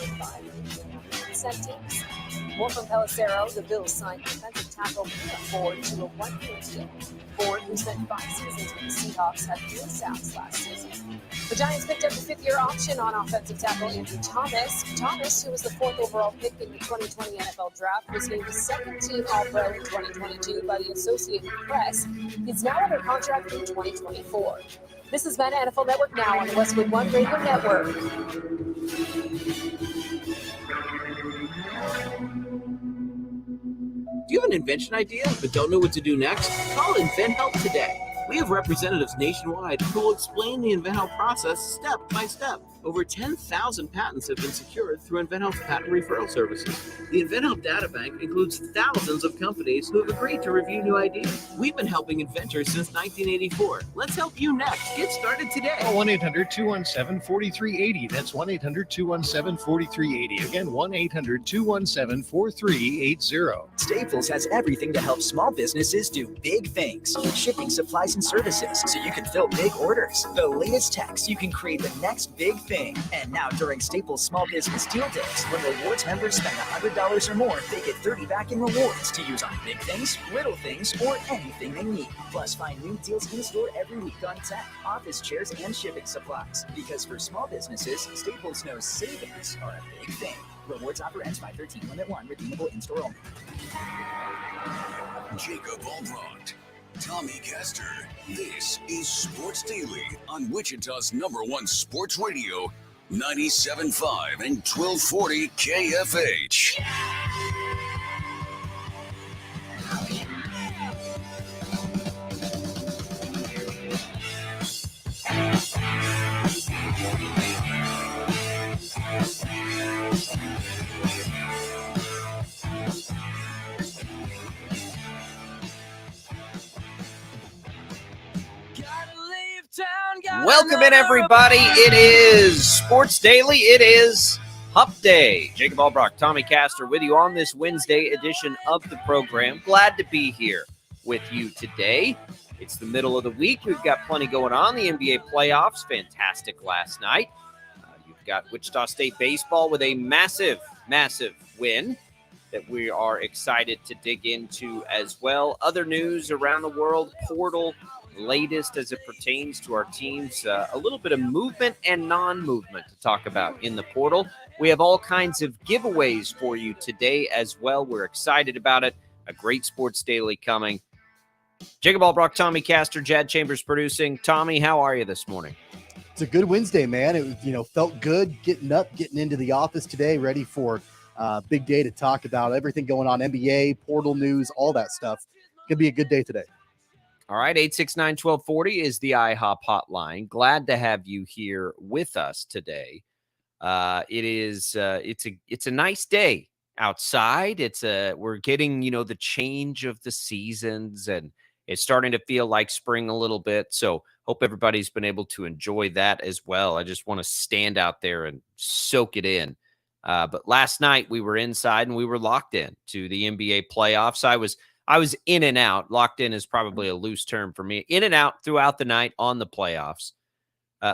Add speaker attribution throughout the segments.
Speaker 1: 5 centimes. More from Pelissero. The Bills signed defensive tackle Mia Ford to a 1-year deal. Ford, who spent 5 seasons with the Seahawks, had 3 sacks last season. The Giants picked up the 5th-year option on offensive tackle Andrew Thomas. Thomas, who was the 4th overall pick in the 2020 NFL Draft, was named the second-team All-Pro in 2022 by the Associated Press. He's now under contract through 2024. This has been NFL Network Now on the Westwood One Radio Network.
Speaker 2: Do you have an invention idea but don't know what to do next? Call Invent Help today. We have representatives nationwide who will explain the InventHelp process step by step. Over 10,000 patents have been secured through InventHelp's patent referral services. The InventHelp data bank includes thousands of companies who have agreed to review new ideas. We've been helping inventors since 1984. Let's help you next. Get started today.
Speaker 3: Call 1-800-217-4380. That's 1-800-217-4380. Again, 1-800-217-4380.
Speaker 4: Staples has everything to help small businesses do big things. Shipping supplies and services so you can fill big orders. The latest tech so you can create the next big thing. And now during Staples Small Business Deal Days, when rewards members spend $100 or more, they get $30 back in rewards to use on big things, little things, or anything they need. Plus, find new deals in store every week on tech, office chairs, and shipping supplies. Because for small businesses, Staples knows savings are a big thing. Rewards offer ends 5/13, limit 1, redeemable in-store only.
Speaker 5: Jacob Albracht, Tommy Castor. This is Sports Daily on Wichita's #1 sports radio, 97.5 and 1240 KFH.
Speaker 6: Welcome in, everybody. It is Sports Daily. It is Hump Day. Jacob Albracht, Tommy Castor with you on this Wednesday edition of the program. Glad to be here with you today. It's the middle of the week. We've got plenty going on. The NBA playoffs, fantastic last night. You've got Wichita State baseball with a massive, massive win that we are excited to dig into as well. Other news around the world, portal latest as it pertains to our teams, a little bit of movement and non-movement to talk about in the portal. We have all kinds of giveaways for you today as well. We're excited about it. A great Sports Daily coming. Jacob Albracht, Tommy Castor, Jad Chambers producing. Tommy, how are you this morning?
Speaker 7: It's a good Wednesday, man. It was, felt good getting up, getting into the office today, ready for a big day to talk about everything going on, NBA, portal news, all that stuff. Could be a good day today.
Speaker 6: All right, 869-1240 is the IHOP hotline. Glad to have you here with us today. It's a nice day outside. We're getting, the change of the seasons, and it's starting to feel like spring a little bit. So hope everybody's been able to enjoy that as well. I just want to stand out there and soak it in. But last night we were inside and we were locked in to the NBA playoffs. I was in and out. Locked in is probably a loose term for me. In and out throughout the night on the playoffs.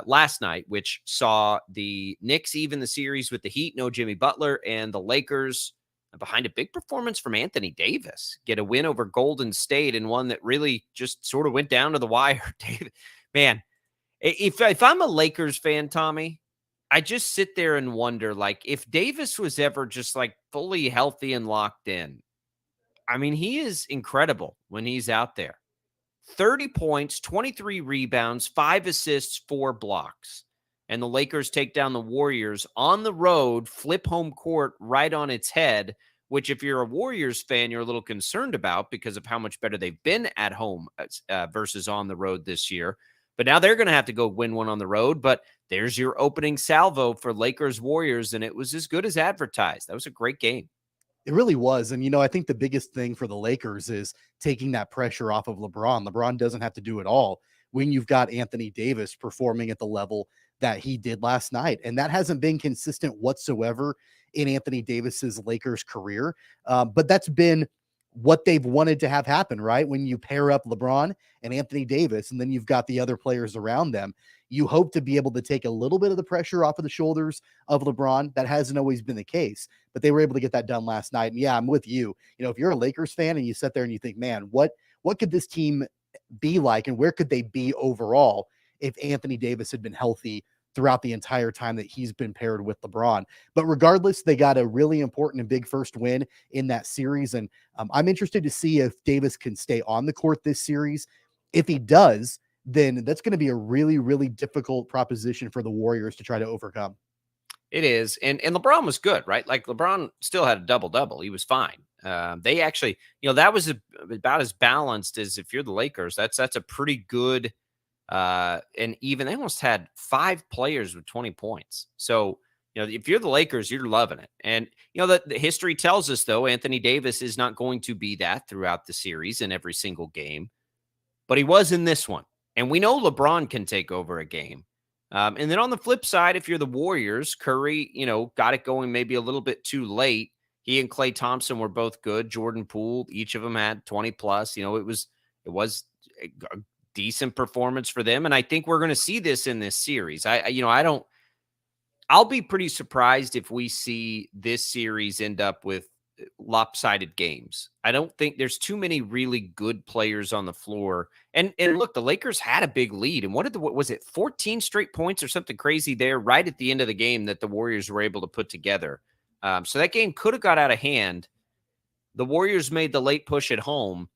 Speaker 6: Last night, which saw the Knicks even the series with the Heat, no Jimmy Butler, and the Lakers, behind a big performance from Anthony Davis, get a win over Golden State, and one that really just sort of went down to the wire. David, man, if I'm a Lakers fan, Tommy, I just sit there and wonder, if Davis was ever just fully healthy and locked in. I mean, he is incredible when he's out there. 30 points, 23 rebounds, 5 assists, 4 blocks. And the Lakers take down the Warriors on the road, flip home court right on its head, which if you're a Warriors fan, you're a little concerned about because of how much better they've been at home versus on the road this year. But now they're going to have to go win one on the road. But there's your opening salvo for Lakers Warriors, and it was as good as advertised. That was a great game.
Speaker 7: It really was. And, I think the biggest thing for the Lakers is taking that pressure off of LeBron. LeBron doesn't have to do it all when you've got Anthony Davis performing at the level that he did last night. And that hasn't been consistent whatsoever in Anthony Davis's Lakers career. But that's been what they've wanted to have happen, right? When you pair up LeBron and Anthony Davis, and then you've got the other players around them, you hope to be able to take a little bit of the pressure off of the shoulders of LeBron. That hasn't always been the case, but they were able to get that done last night. And yeah, I'm with you. You know, if you're a Lakers fan and you sit there and you think, man, what could this team be like, and where could they be overall if Anthony Davis had been healthy throughout the entire time that he's been paired with LeBron? But regardless, they got a really important and big first win in that series. And I'm interested to see if Davis can stay on the court this series. If he does, then that's going to be a really, really difficult proposition for the Warriors to try to overcome.
Speaker 6: It is. And LeBron was good, right? Like LeBron still had a double-double. He was fine. They actually, that was about as balanced as if you're the Lakers. That's a pretty good, and even they almost had 5 players with 20 points. So, if you're the Lakers, you're loving it. And, the history tells us, though, Anthony Davis is not going to be that throughout the series in every single game. But he was in this one. And we know LeBron can take over a game. And then on the flip side, if you're the Warriors, Curry, got it going maybe a little bit too late. He and Klay Thompson were both good. Jordan Poole, each of them had 20 plus. It was a decent performance for them. And I think we're going to see this in this series. I'll be pretty surprised if we see this series end up with lopsided games. I don't think there's too many really good players on the floor. And look, the Lakers had a big lead. And what was it, 14 straight points or something crazy there right at the end of the game that the Warriors were able to put together. So that game could have got out of hand. The Warriors made the late push at home.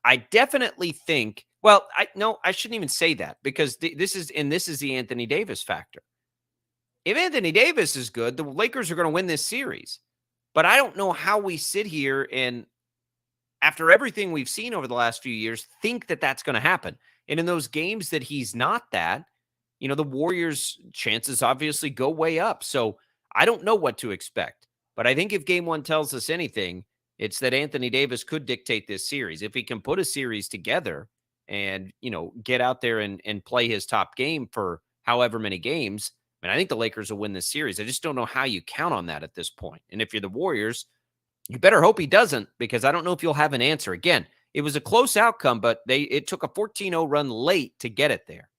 Speaker 6: I definitely think, I shouldn't even say that, because this is the Anthony Davis factor. If Anthony Davis is good, the Lakers are going to win this series. But I don't know how we sit here and, after everything we've seen over the last few years, think that that's going to happen. And in those games that he's not that, the Warriors' chances obviously go way up. So I don't know what to expect. But I think if game 1 tells us anything, it's that Anthony Davis could dictate this series. If he can put a series together and, get out there and play his top game for however many games, I think the Lakers will win this series. I just don't know how you count on that at this point. And if you're the Warriors, you better hope he doesn't, because I don't know if you'll have an answer. Again, it was a close outcome, but it took a 14-0 run late to get it there.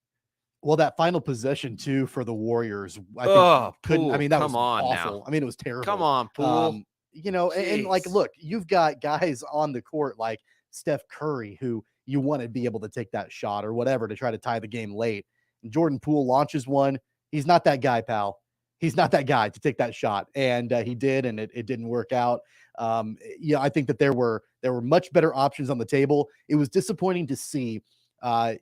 Speaker 7: Well, that final possession too for the Warriors, I think
Speaker 6: Poole,
Speaker 7: that was
Speaker 6: awful.
Speaker 7: Now. It was terrible.
Speaker 6: Come on, Poole.
Speaker 7: And like, look, you've got guys on the court like Steph Curry, who you want to be able to take that shot or whatever to try to tie the game late. And Jordan Poole launches one. He's not that guy, pal. He's not that guy to take that shot. And he did, and it didn't work out. I think that there were much better options on the table. It was disappointing to see, a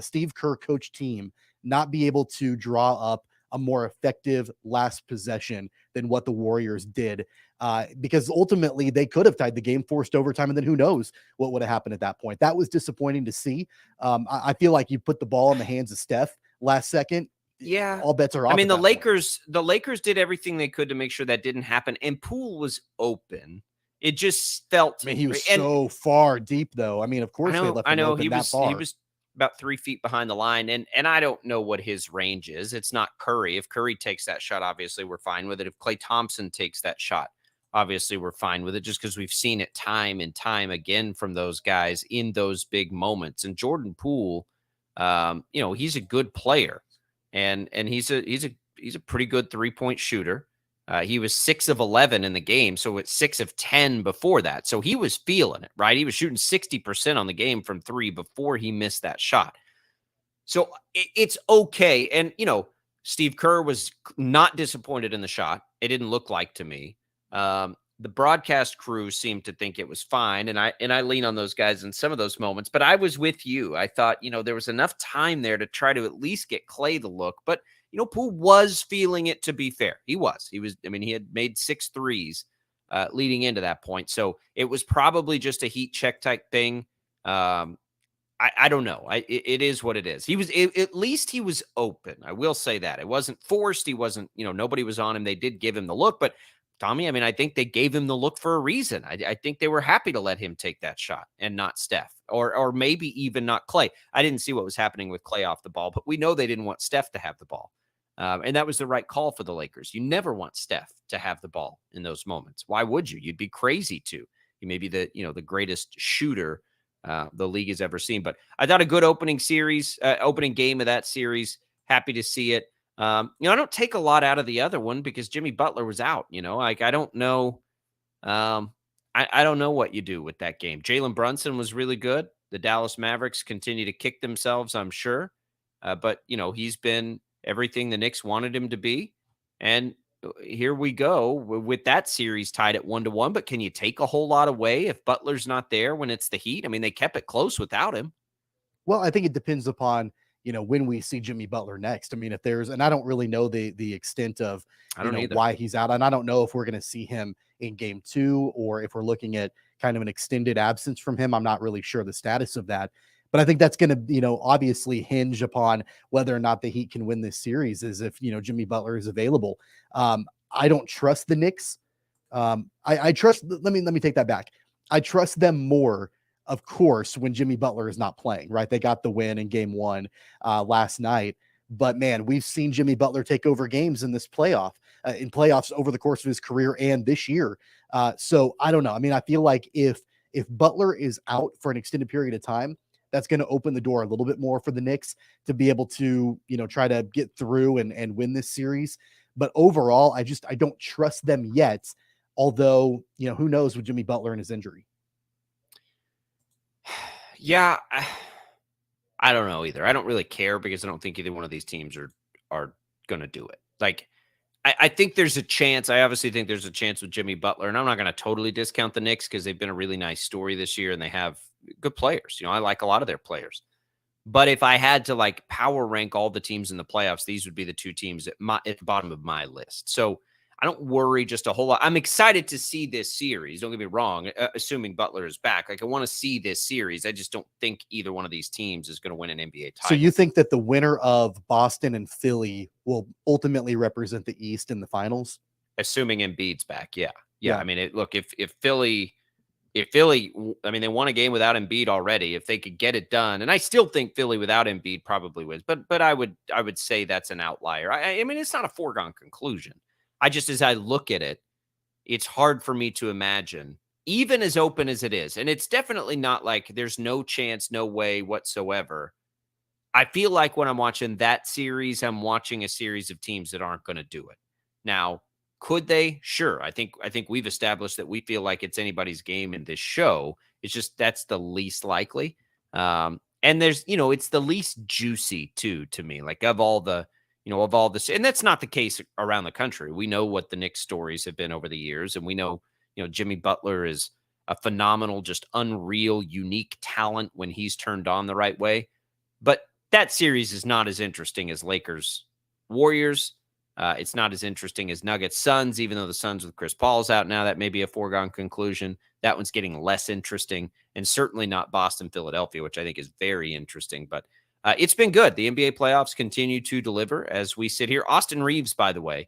Speaker 7: Steve Kerr coach team not be able to draw up a more effective last possession than what the Warriors did, because ultimately they could have tied the game, forced overtime, and then who knows what would have happened at that point. That was disappointing to see. I feel like you put the ball in the hands of Steph last second.
Speaker 6: Yeah,
Speaker 7: all bets are off.
Speaker 6: The Lakers did everything they could to make sure that didn't happen, and Poole was open. It just felt.
Speaker 7: He was so far deep, though. Of course they left him open that far.
Speaker 6: He was about 3 feet behind the line, and I don't know what his range is. It's not Curry. If Curry takes that shot, obviously we're fine with it. If Klay Thompson takes that shot, obviously we're fine with it, just because we've seen it time and time again from those guys in those big moments. And Jordan Poole, he's a good player. And he's a pretty good 3-point shooter. He was 6 of 11 in the game, so it's 6 of 10 before that. So he was feeling it, right? He was shooting 60% on the game from 3 before he missed that shot. So it's okay. And, Steve Kerr was not disappointed in the shot. It didn't look like to me. The broadcast crew seemed to think it was fine, and I lean on those guys in some of those moments. But I was with you. I thought, there was enough time there to try to at least get Klay the look. But, Poole was feeling it, to be fair. He was. He had made 6 threes leading into that point. So it was probably just a heat check type thing. I don't know. It is what it is. At least he was open. I will say that. It wasn't forced. He wasn't, nobody was on him. They did give him the look, but Tommy, I think they gave him the look for a reason. I think they were happy to let him take that shot and not Steph, or maybe even not Klay. I didn't see what was happening with Klay off the ball, but we know they didn't want Steph to have the ball. And that was the right call for the Lakers. You never want Steph to have the ball in those moments. Why would you? You'd be crazy to. He may be the greatest shooter the league has ever seen. But I thought a good opening game of that series. Happy to see it. I don't take a lot out of the other one because Jimmy Butler was out. Like I don't know. I don't know what you do with that game. Jalen Brunson was really good. The Dallas Mavericks continue to kick themselves, I'm sure. But he's been everything the Knicks wanted him to be. And here we go with that series tied at 1-1. But can you take a whole lot away if Butler's not there when it's the Heat? I mean, they kept it close without him.
Speaker 7: Well, I think it depends upon, when we see Jimmy Butler next. I mean, if there's, and I don't really know the extent of,
Speaker 6: I don't either.
Speaker 7: why he's out. And I don't know if we're going to see him in game 2 or if we're looking at kind of an extended absence from him. I'm not really sure the status of that. But I think that's going to, obviously hinge upon whether or not the Heat can win this series, is if, Jimmy Butler is available. I don't trust the Knicks. I trust, let me take that back. I trust them more, of course, when Jimmy Butler is not playing, right? They got the win in game 1 last night. But man, we've seen Jimmy Butler take over games in this playoffs over the course of his career and this year. So I don't know. I mean, I feel like if Butler is out for an extended period of time, that's going to open the door a little bit more for the Knicks to be able to, try to get through and win this series. But overall, I don't trust them yet. Although, who knows with Jimmy Butler and his injury.
Speaker 6: Yeah, I don't know either. I don't really care because I don't think either one of these teams are going to do it. Like, I think there's a chance. I obviously think there's a chance with Jimmy Butler, and I'm not going to totally discount the Knicks because they've been a really nice story this year and they have good players. I like a lot of their players. But if I had to power rank all the teams in the playoffs, these would be the two teams at the bottom of my list. So I don't worry just a whole lot. I'm excited to see this series. Don't get me wrong, assuming Butler is back. I want to see this series. I just don't think either one of these teams is going to win an NBA title.
Speaker 7: So you think that the winner of Boston and Philly will ultimately represent the East in the finals?
Speaker 6: Assuming Embiid's back, yeah. I mean, if Philly, I mean, they won a game without Embiid already. If they could get it done, and I still think Philly without Embiid probably wins, but I would say that's an outlier. I mean, it's not a foregone conclusion. As I look at it, it's hard for me to imagine, even as open as it is. And it's definitely not like there's no chance, no way whatsoever. I feel like when I'm watching that series, I'm watching a series of teams that aren't going to do it. Now, could they? Sure. I think we've established that we feel like it's anybody's game in this show. It's just that's the least likely. And there's, it's the least juicy too, to me, like of all this, and that's not the case around the country. We know what the Knicks stories have been over the years, and we know, Jimmy Butler is a phenomenal, just unreal, unique talent when he's turned on the right way. But that series is not as interesting as Lakers Warriors. It's not as interesting as Nuggets Suns, even though the Suns with Chris Paul's out now, that may be a foregone conclusion. That one's getting less interesting, and certainly not Boston, Philadelphia, which I think is very interesting. But it's been good. The NBA playoffs continue to deliver as we sit here. Austin Reeves, by the way,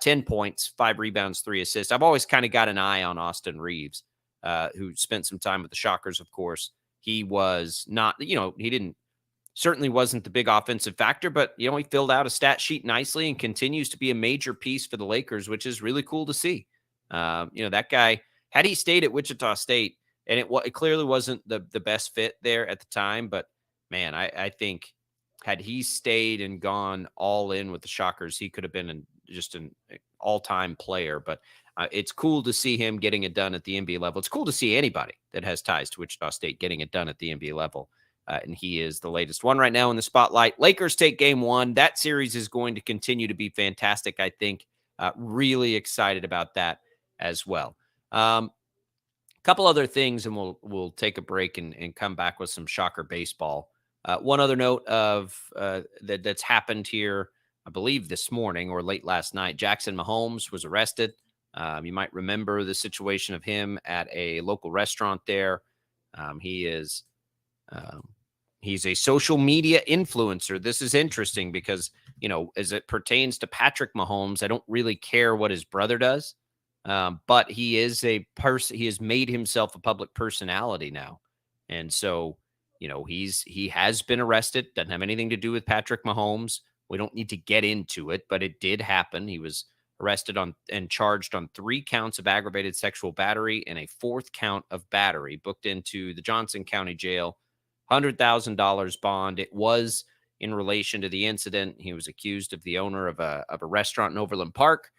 Speaker 6: 10 points, 5 rebounds, 3 assists. I've always kind of got an eye on Austin Reeves, who spent some time with the Shockers, of course. He was not, certainly wasn't the big offensive factor, but, he filled out a stat sheet nicely and continues to be a major piece for the Lakers, which is really cool to see. That guy, had he stayed at Wichita State, and it clearly wasn't the best fit there at the time, but man, I think had he stayed and gone all in with the Shockers, he could have been just an all-time player. But it's cool to see him getting it done at the NBA level. It's cool to see anybody that has ties to Wichita State getting it done at the NBA level. And he is the latest one right now in the spotlight. Lakers take game 1. That series is going to continue to be fantastic, I think. Really excited about that as well. Couple other things, and we'll take a break and come back with some Shocker baseball. One other note of that's happened here, I believe this morning or late last night. Jackson Mahomes was arrested. You might remember the situation of him at a local restaurant there. He's a social media influencer. This is interesting because, as it pertains to Patrick Mahomes, I don't really care what his brother does. But he is he has made himself a public personality now. And so, he has been arrested. Doesn't have anything to do with Patrick Mahomes. We don't need to get into it, but it did happen. He was arrested on and charged on 3 counts of aggravated sexual battery and a 4th count of battery, booked into the Johnson County Jail. $100,000 bond. It was in relation to the incident. He was accused of the owner of a restaurant in Overland Park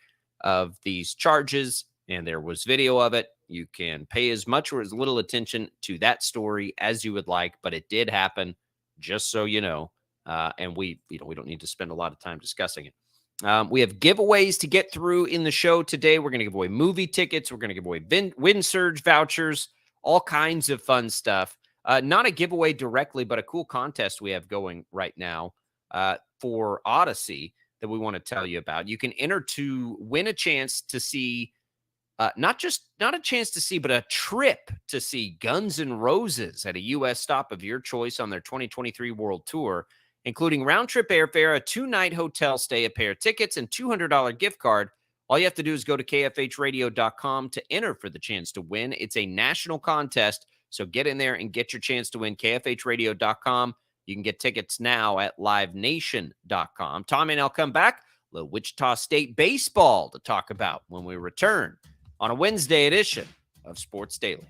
Speaker 6: of these charges, and there was video of it. You can pay as much or as little attention to that story as you would like, but it did happen, just so you know. And we don't need to spend a lot of time discussing it. We have giveaways to get through in the show today. We're going to give away movie tickets. We're going to give away Wind Surge vouchers, all kinds of fun stuff. Not a giveaway directly, but a cool contest we have going right now for Odyssey that we want to tell you about. You can enter to win a chance to see, not a chance to see, but a trip to see Guns N' Roses at a U.S. stop of your choice on their 2023 World Tour, including round-trip airfare, a 2-night hotel stay, a pair of tickets, and $200 gift card. All you have to do is go to kfhradio.com to enter for the chance to win. It's a national contest, so get in there and get your chance to win. kfhradio.com. You can get tickets now at livenation.com. Tommy and I'll come back. A little Wichita State baseball to talk about when we return on a Wednesday edition of Sports Daily.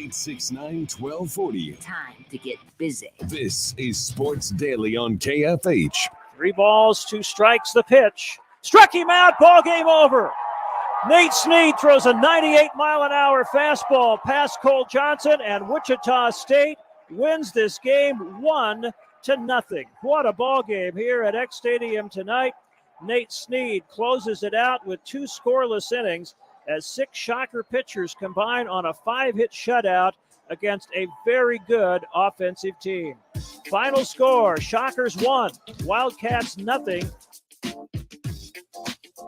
Speaker 5: 869-1240.
Speaker 8: Time to get busy.
Speaker 5: This is Sports Daily on KFH.
Speaker 9: 3 balls, 2 strikes, the pitch. Struck him out, ball game over. Nate Snead throws a 98-mile-an-hour fastball past Cole Johnson, and Wichita State wins this game 1-0. What a ball game here at X Stadium tonight. Nate Snead closes it out with 2 scoreless innings as 6 Shocker pitchers combine on a 5-hit shutout against a very good offensive team. Final score, Shockers 1, Wildcats 0.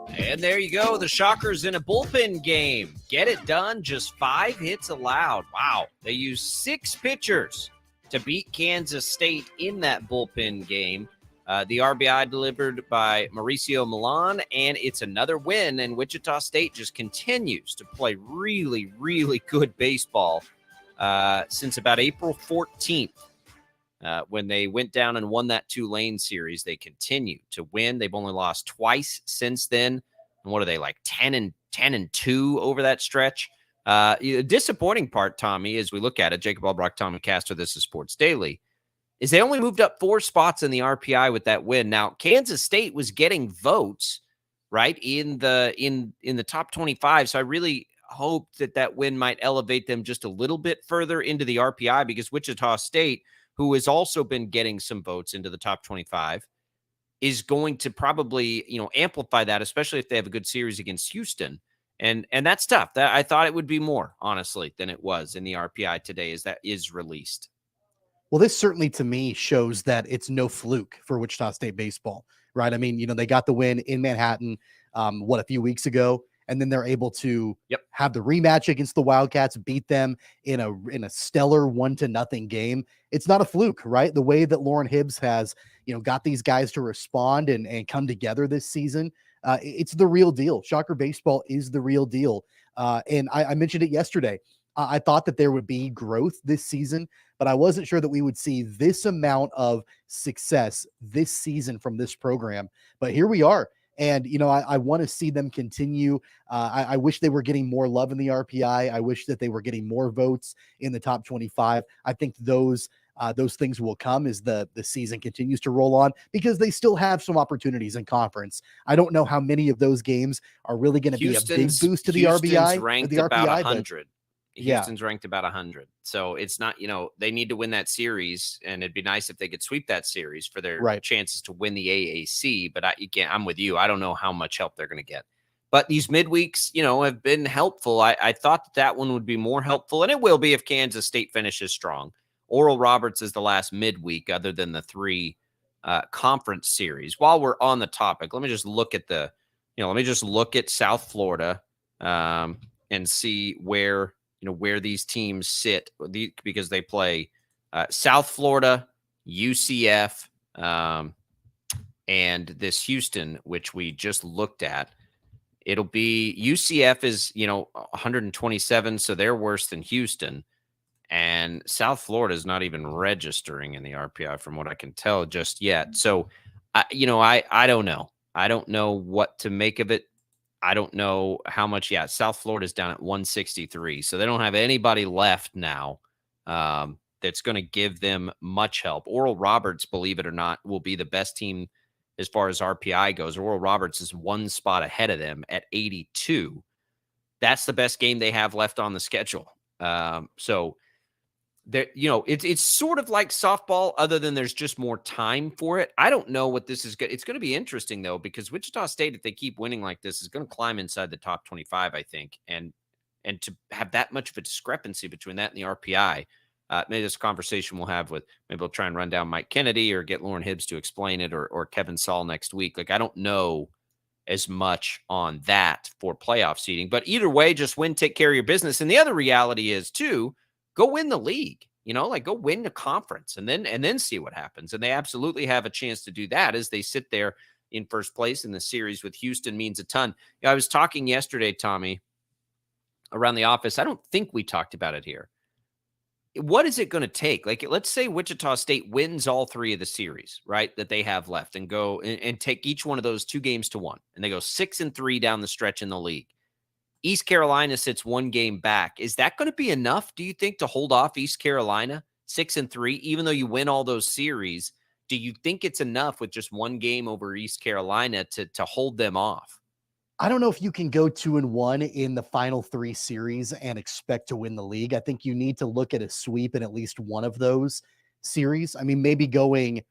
Speaker 6: And there you go. The Shockers in a bullpen game. Get it done. Just 5 hits allowed. Wow. They used 6 pitchers to beat Kansas State in that bullpen game. The RBI delivered by Mauricio Milan, and it's another win. And Wichita State just continues to play really, really good baseball since about April 14th. When they went down and won that Tulane series, they continue to win. They've only lost twice since then. And what are they, like 10-2 over that stretch? The disappointing part, Tommy, as we look at it, Jacob Albracht, Tommy Castor, this is Sports Daily, is they only moved up 4 spots in the RPI with that win. Now, Kansas State was getting votes, right, in the top 25. So I really hope that win might elevate them just a little bit further into the RPI, because Wichita State, who has also been getting some votes into the top 25, is going to probably, amplify that, especially if they have a good series against Houston. And that's tough. That I thought it would be more, honestly, than it was in the RPI today as that is released.
Speaker 7: Well, this certainly to me shows that it's no fluke for Wichita State baseball, right? I mean, they got the win in Manhattan, a few weeks ago, and then they're able to have the rematch against the Wildcats, beat them in a stellar 1-0 game. It's not a fluke, right? The way that Lauren Hibbs has, got these guys to respond and come together this season, it's the real deal. Shocker baseball is the real deal. And I mentioned it yesterday. I thought that there would be growth this season, but I wasn't sure that we would see this amount of success this season from this program. But here we are. And, I want to see them continue. I wish they were getting more love in the RPI. I wish that they were getting more votes in the top 25. I think those things will come as the season continues to roll on, because they still have some opportunities in conference. I don't know how many of those games are really going to be a big boost to the RBI.
Speaker 6: Ranked
Speaker 7: the
Speaker 6: about
Speaker 7: RPI,
Speaker 6: 100. Houston's ranked about 100. So it's not, they need to win that series, and it'd be nice if they could sweep that series for their chances to win the AAC. But I'm with you. I don't know how much help they're going to get. But these midweeks, have been helpful. I thought that one would be more helpful, and it will be if Kansas State finishes strong. Oral Roberts is the last midweek other than the 3 conference series. While we're on the topic, let me just look at South Florida and see where these teams sit, because they play South Florida, UCF, and this Houston, which we just looked at. It'll be UCF is, 127, so they're worse than Houston. And South Florida is not even registering in the RPI from what I can tell just yet. So, I don't know. I don't know what to make of it. I don't know how much. Yeah, South Florida is down at 163. So they don't have anybody left now that's going to give them much help. Oral Roberts, believe it or not, will be the best team as far as RPI goes. Oral Roberts is 1 spot ahead of them at 82. That's the best game they have left on the schedule. So there, it's sort of like softball, other than there's just more time for it. I don't know what this is. It's going to be interesting though, because Wichita State, if they keep winning like this, is going to climb inside the top 25, I think. And to have that much of a discrepancy between that and the RPI, maybe this conversation we'll have maybe we'll try and run down Mike Kennedy or get Lauren Hibbs to explain it, or Kevin Saul next week. Like, I don't know as much on that for playoff seeding, but either way, just win, take care of your business. And the other reality is too, go win the league, go win the conference and then see what happens. And they absolutely have a chance to do that as they sit there in first place in the series with Houston. Means a ton. I was talking yesterday, Tommy, around the office. I don't think we talked about it here. What is it going to take? Like, let's say Wichita State wins all 3 of the series, right, that they have left, and go and take each one of those 2 games to 1, and they go 6-3 down the stretch in the league. East Carolina sits 1 game back. Is that going to be enough, do you think, to hold off East Carolina 6-3, even though you win all those series? Do you think it's enough with just 1 game over East Carolina to hold them off?
Speaker 7: I don't know if you can go 2-1 in the final 3 series and expect to win the league. I think you need to look at a sweep in at least one of those series. I mean, maybe going,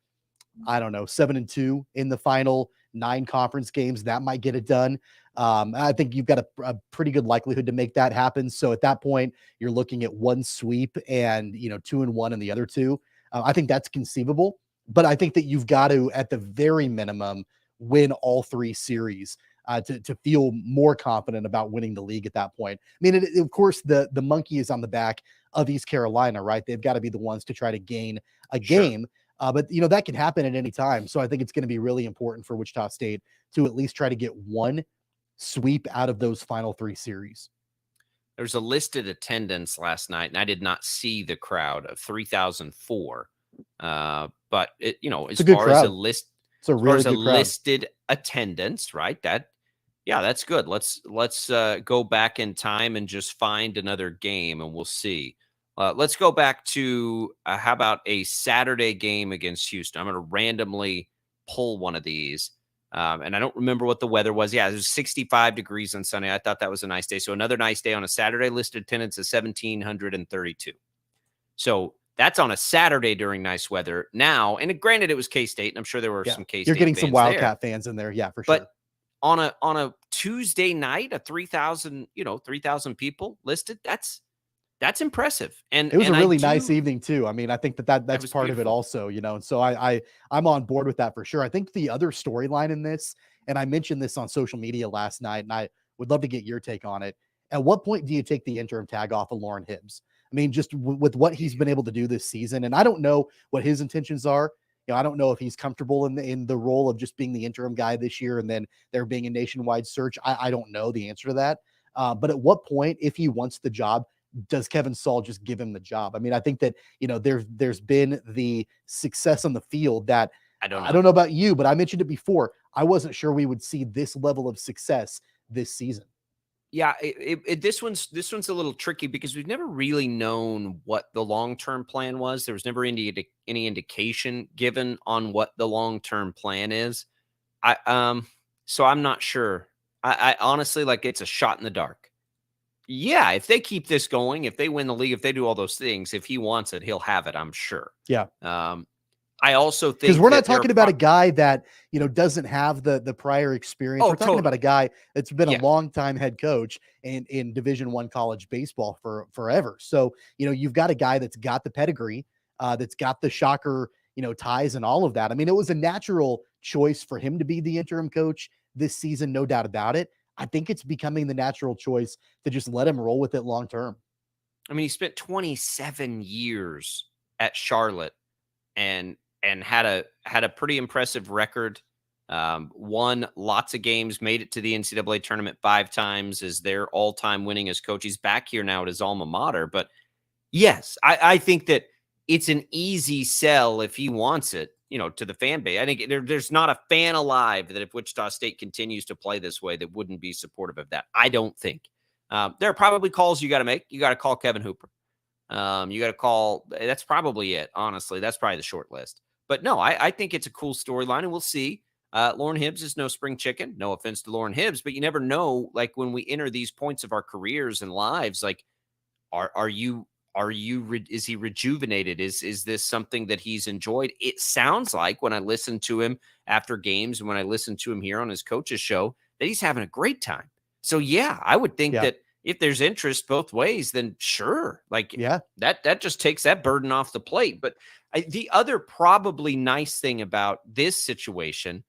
Speaker 7: I don't know, 7-2 in the final 9 conference games. That might get it done. I think you've got a pretty good likelihood to make that happen. So at that point, you're looking at 1 sweep and, 2-1 in the other 2. I think that's conceivable, but I think that you've got to, at the very minimum, win all 3 series to feel more confident about winning the league at that point. I mean, of course, the monkey is on the back of East Carolina, right? They've got to be the ones to try to gain a game. But that can happen at any time. So I think it's going to be really important for Wichita State to at least try to get 1 sweep out of those final 3 series.
Speaker 6: There's a listed attendance last night, and I did not see the crowd of 3,004. But as far as a list,
Speaker 7: it's a really good
Speaker 6: listed attendance, right? That's good. Let's go back in time and just find another game, and we'll see. Let's go back to how about a Saturday game against Houston? I'm going to randomly pull one of these. And I don't remember what the weather was. Yeah, it was 65 degrees on Sunday. I thought that was a nice day. So another nice day on a Saturday. Listed attendance is 1,732. So that's on a Saturday during nice weather. Now, and granted, it was K-State, and I'm sure there were some K-State.
Speaker 7: You're getting
Speaker 6: fans
Speaker 7: some Wildcat fans in there, yeah, for sure.
Speaker 6: But on a Tuesday night, 3,000 people listed. That's impressive. And
Speaker 7: it was a really nice evening too. I mean, I think that's part of it also, and so I'm on board with that for sure. I think the other storyline in this, and I mentioned this on social media last night, and I would love to get your take on it. At what point do you take the interim tag off of Lauren Hibbs? I mean, just with what he's been able to do this season, and I don't know what his intentions are. I don't know if he's comfortable in the role of just being the interim guy this year and then there being a nationwide search. I don't know the answer to that. But at what point, if he wants the job, does Kevin Saul just give him the job? I mean, I think that, there's been the success on the field that I don't know about you, but I mentioned it before. I wasn't sure we would see this level of success this season.
Speaker 6: Yeah, this one's a little tricky because we've never really known what the long-term plan was. There was never any indication given on what the long-term plan is. So I'm not sure. I honestly, it's a shot in the dark. Yeah, if they keep this going, if they win the league, if they do all those things, if he wants it, he'll have it, I'm sure.
Speaker 7: Yeah.
Speaker 6: I also think
Speaker 7: because we're not talking about a guy that doesn't have the prior experience. We're talking about a guy that's been a long-time head coach in Division I college baseball for forever. So you've got a guy that's got the pedigree, that's got the Shocker ties and all of that. I mean, it was a natural choice for him to be the interim coach this season, no doubt about it. I think it's becoming the natural choice to just let him roll with it long term.
Speaker 6: I mean, he spent 27 years at Charlotte and had a pretty impressive record. Won lots of games, made it to the NCAA tournament 5 times, is their all-time winningest coach. He's back here now at his alma mater. But yes, I think that it's an easy sell if he wants it, to the fan base. I think there's not a fan alive that if Wichita State continues to play this way that wouldn't be supportive of that. I don't think. There are probably calls you got to make. You got to call Kevin Hooper. You got to call. That's probably it. Honestly, that's probably the short list. But no, I think it's a cool storyline, and we'll see. Lauren Hibbs is no spring chicken. No offense to Lauren Hibbs, but you never know. When we enter these points of our careers and lives, is he rejuvenated? Is this something that he's enjoyed? It sounds like when I listen to him after games and when I listen to him here on his coach's show that he's having a great time. So yeah, I would think that if there's interest both ways, then sure. That just takes that burden off the plate. But the other probably nice thing about this situation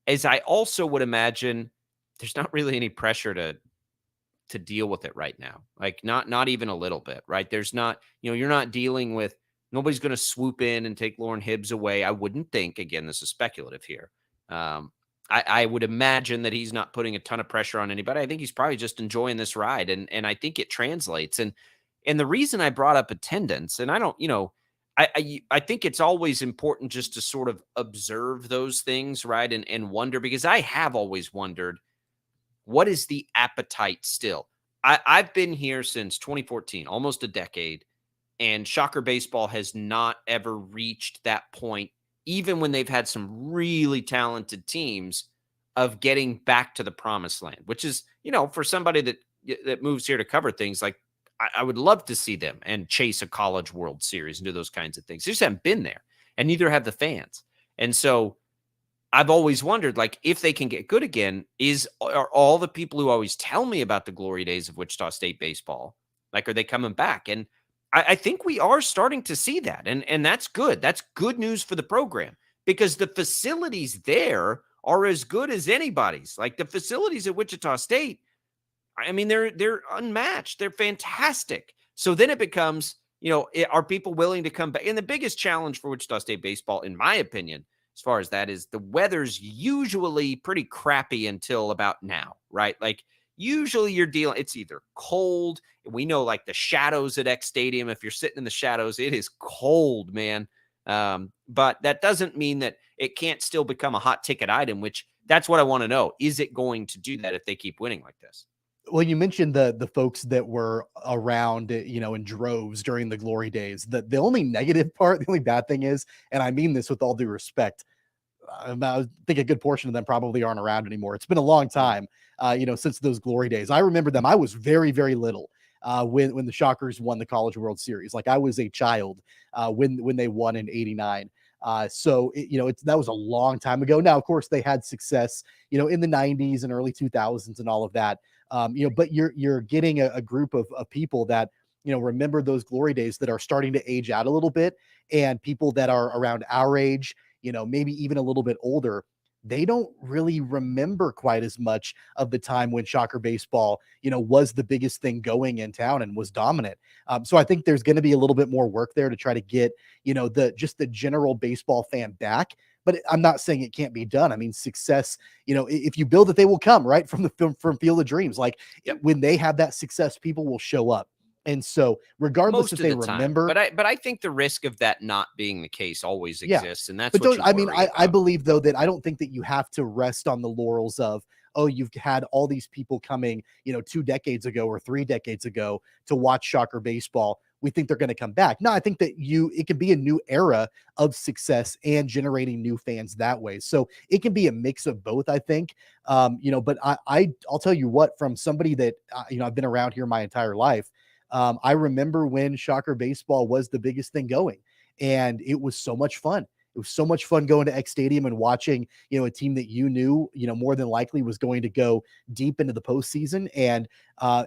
Speaker 6: is I also would imagine there's not really any pressure to deal with it right now. Not even a little bit, right? There's not, you're not dealing with, nobody's going to swoop in and take Lauren Hibbs away. I wouldn't think. Again, this is speculative here. I would imagine that he's not putting a ton of pressure on anybody. I think he's probably just enjoying this ride. And I think it translates. And the reason I brought up attendance, and I don't, I think it's always important just to sort of observe those things, right? And wonder, because I have always wondered, What is the appetite still? I've been here since 2014, almost a decade, and Shocker baseball has not ever reached that point, even when they've had some really talented teams, of getting back to the promised land, which is, for somebody that moves here to cover things, like I would love to see them and chase a College World Series and do those kinds of things. They just haven't been there, and neither have the fans. And so I've always wondered, like, if they can get good again, are all the people who always tell me about the glory days of Wichita State baseball, like, are they coming back? And I think we are starting to see that. And that's good. That's good news for the program, because the facilities there are as good as anybody's. Like, the facilities at Wichita State, I mean, they're unmatched. They're fantastic. So then it becomes, are people willing to come back? And the biggest challenge for Wichita State baseball, in my opinion, as far as that, is the weather's usually pretty crappy until about now, right? Like, usually it's either cold. We know, like, the shadows at X Stadium, if you're sitting in the shadows, it is cold, man. But that doesn't mean that it can't still become a hot ticket item, which that's what I want to know. Is it going to do that if they keep winning like this?
Speaker 7: Well, you mentioned the folks that were around, in droves during the glory days. The only negative part, the only bad thing is, and I mean this with all due respect, I think a good portion of them probably aren't around anymore. It's been a long time, since those glory days. I remember them. I was very, very little when the Shockers won the College World Series. Like, I was a child when they won in '89. So that was a long time ago. Now, of course, they had success, in the '90s and early 2000s and all of that. But you're getting a group of people that, remember those glory days, that are starting to age out a little bit, and people that are around our age, maybe even a little bit older. They don't really remember quite as much of the time when Shocker baseball, was the biggest thing going in town and was dominant. So I think there's going to be a little bit more work there to try to get, the general baseball fan back. But I'm not saying it can't be done. I mean, success, if you build it, they will come, right? From Field of Dreams. Like, when they have that success, people will show up. And so, regardless if they remember,
Speaker 6: but I think the risk of that not being the case always exists, and that's.
Speaker 7: But
Speaker 6: what
Speaker 7: I believe, though, that I don't think that you have to rest on the laurels of, oh, you've had all these people coming, 2 decades ago or 3 decades ago to watch Shocker baseball. We think they're going to come back. No, I think that it can be a new era of success and generating new fans that way. So it can be a mix of both, I think. But I'll tell you what, from somebody that I've been around here my entire life. I remember when Shocker baseball was the biggest thing going, and it was so much fun. It was so much fun going to X Stadium and watching, a team that more than likely was going to go deep into the postseason. And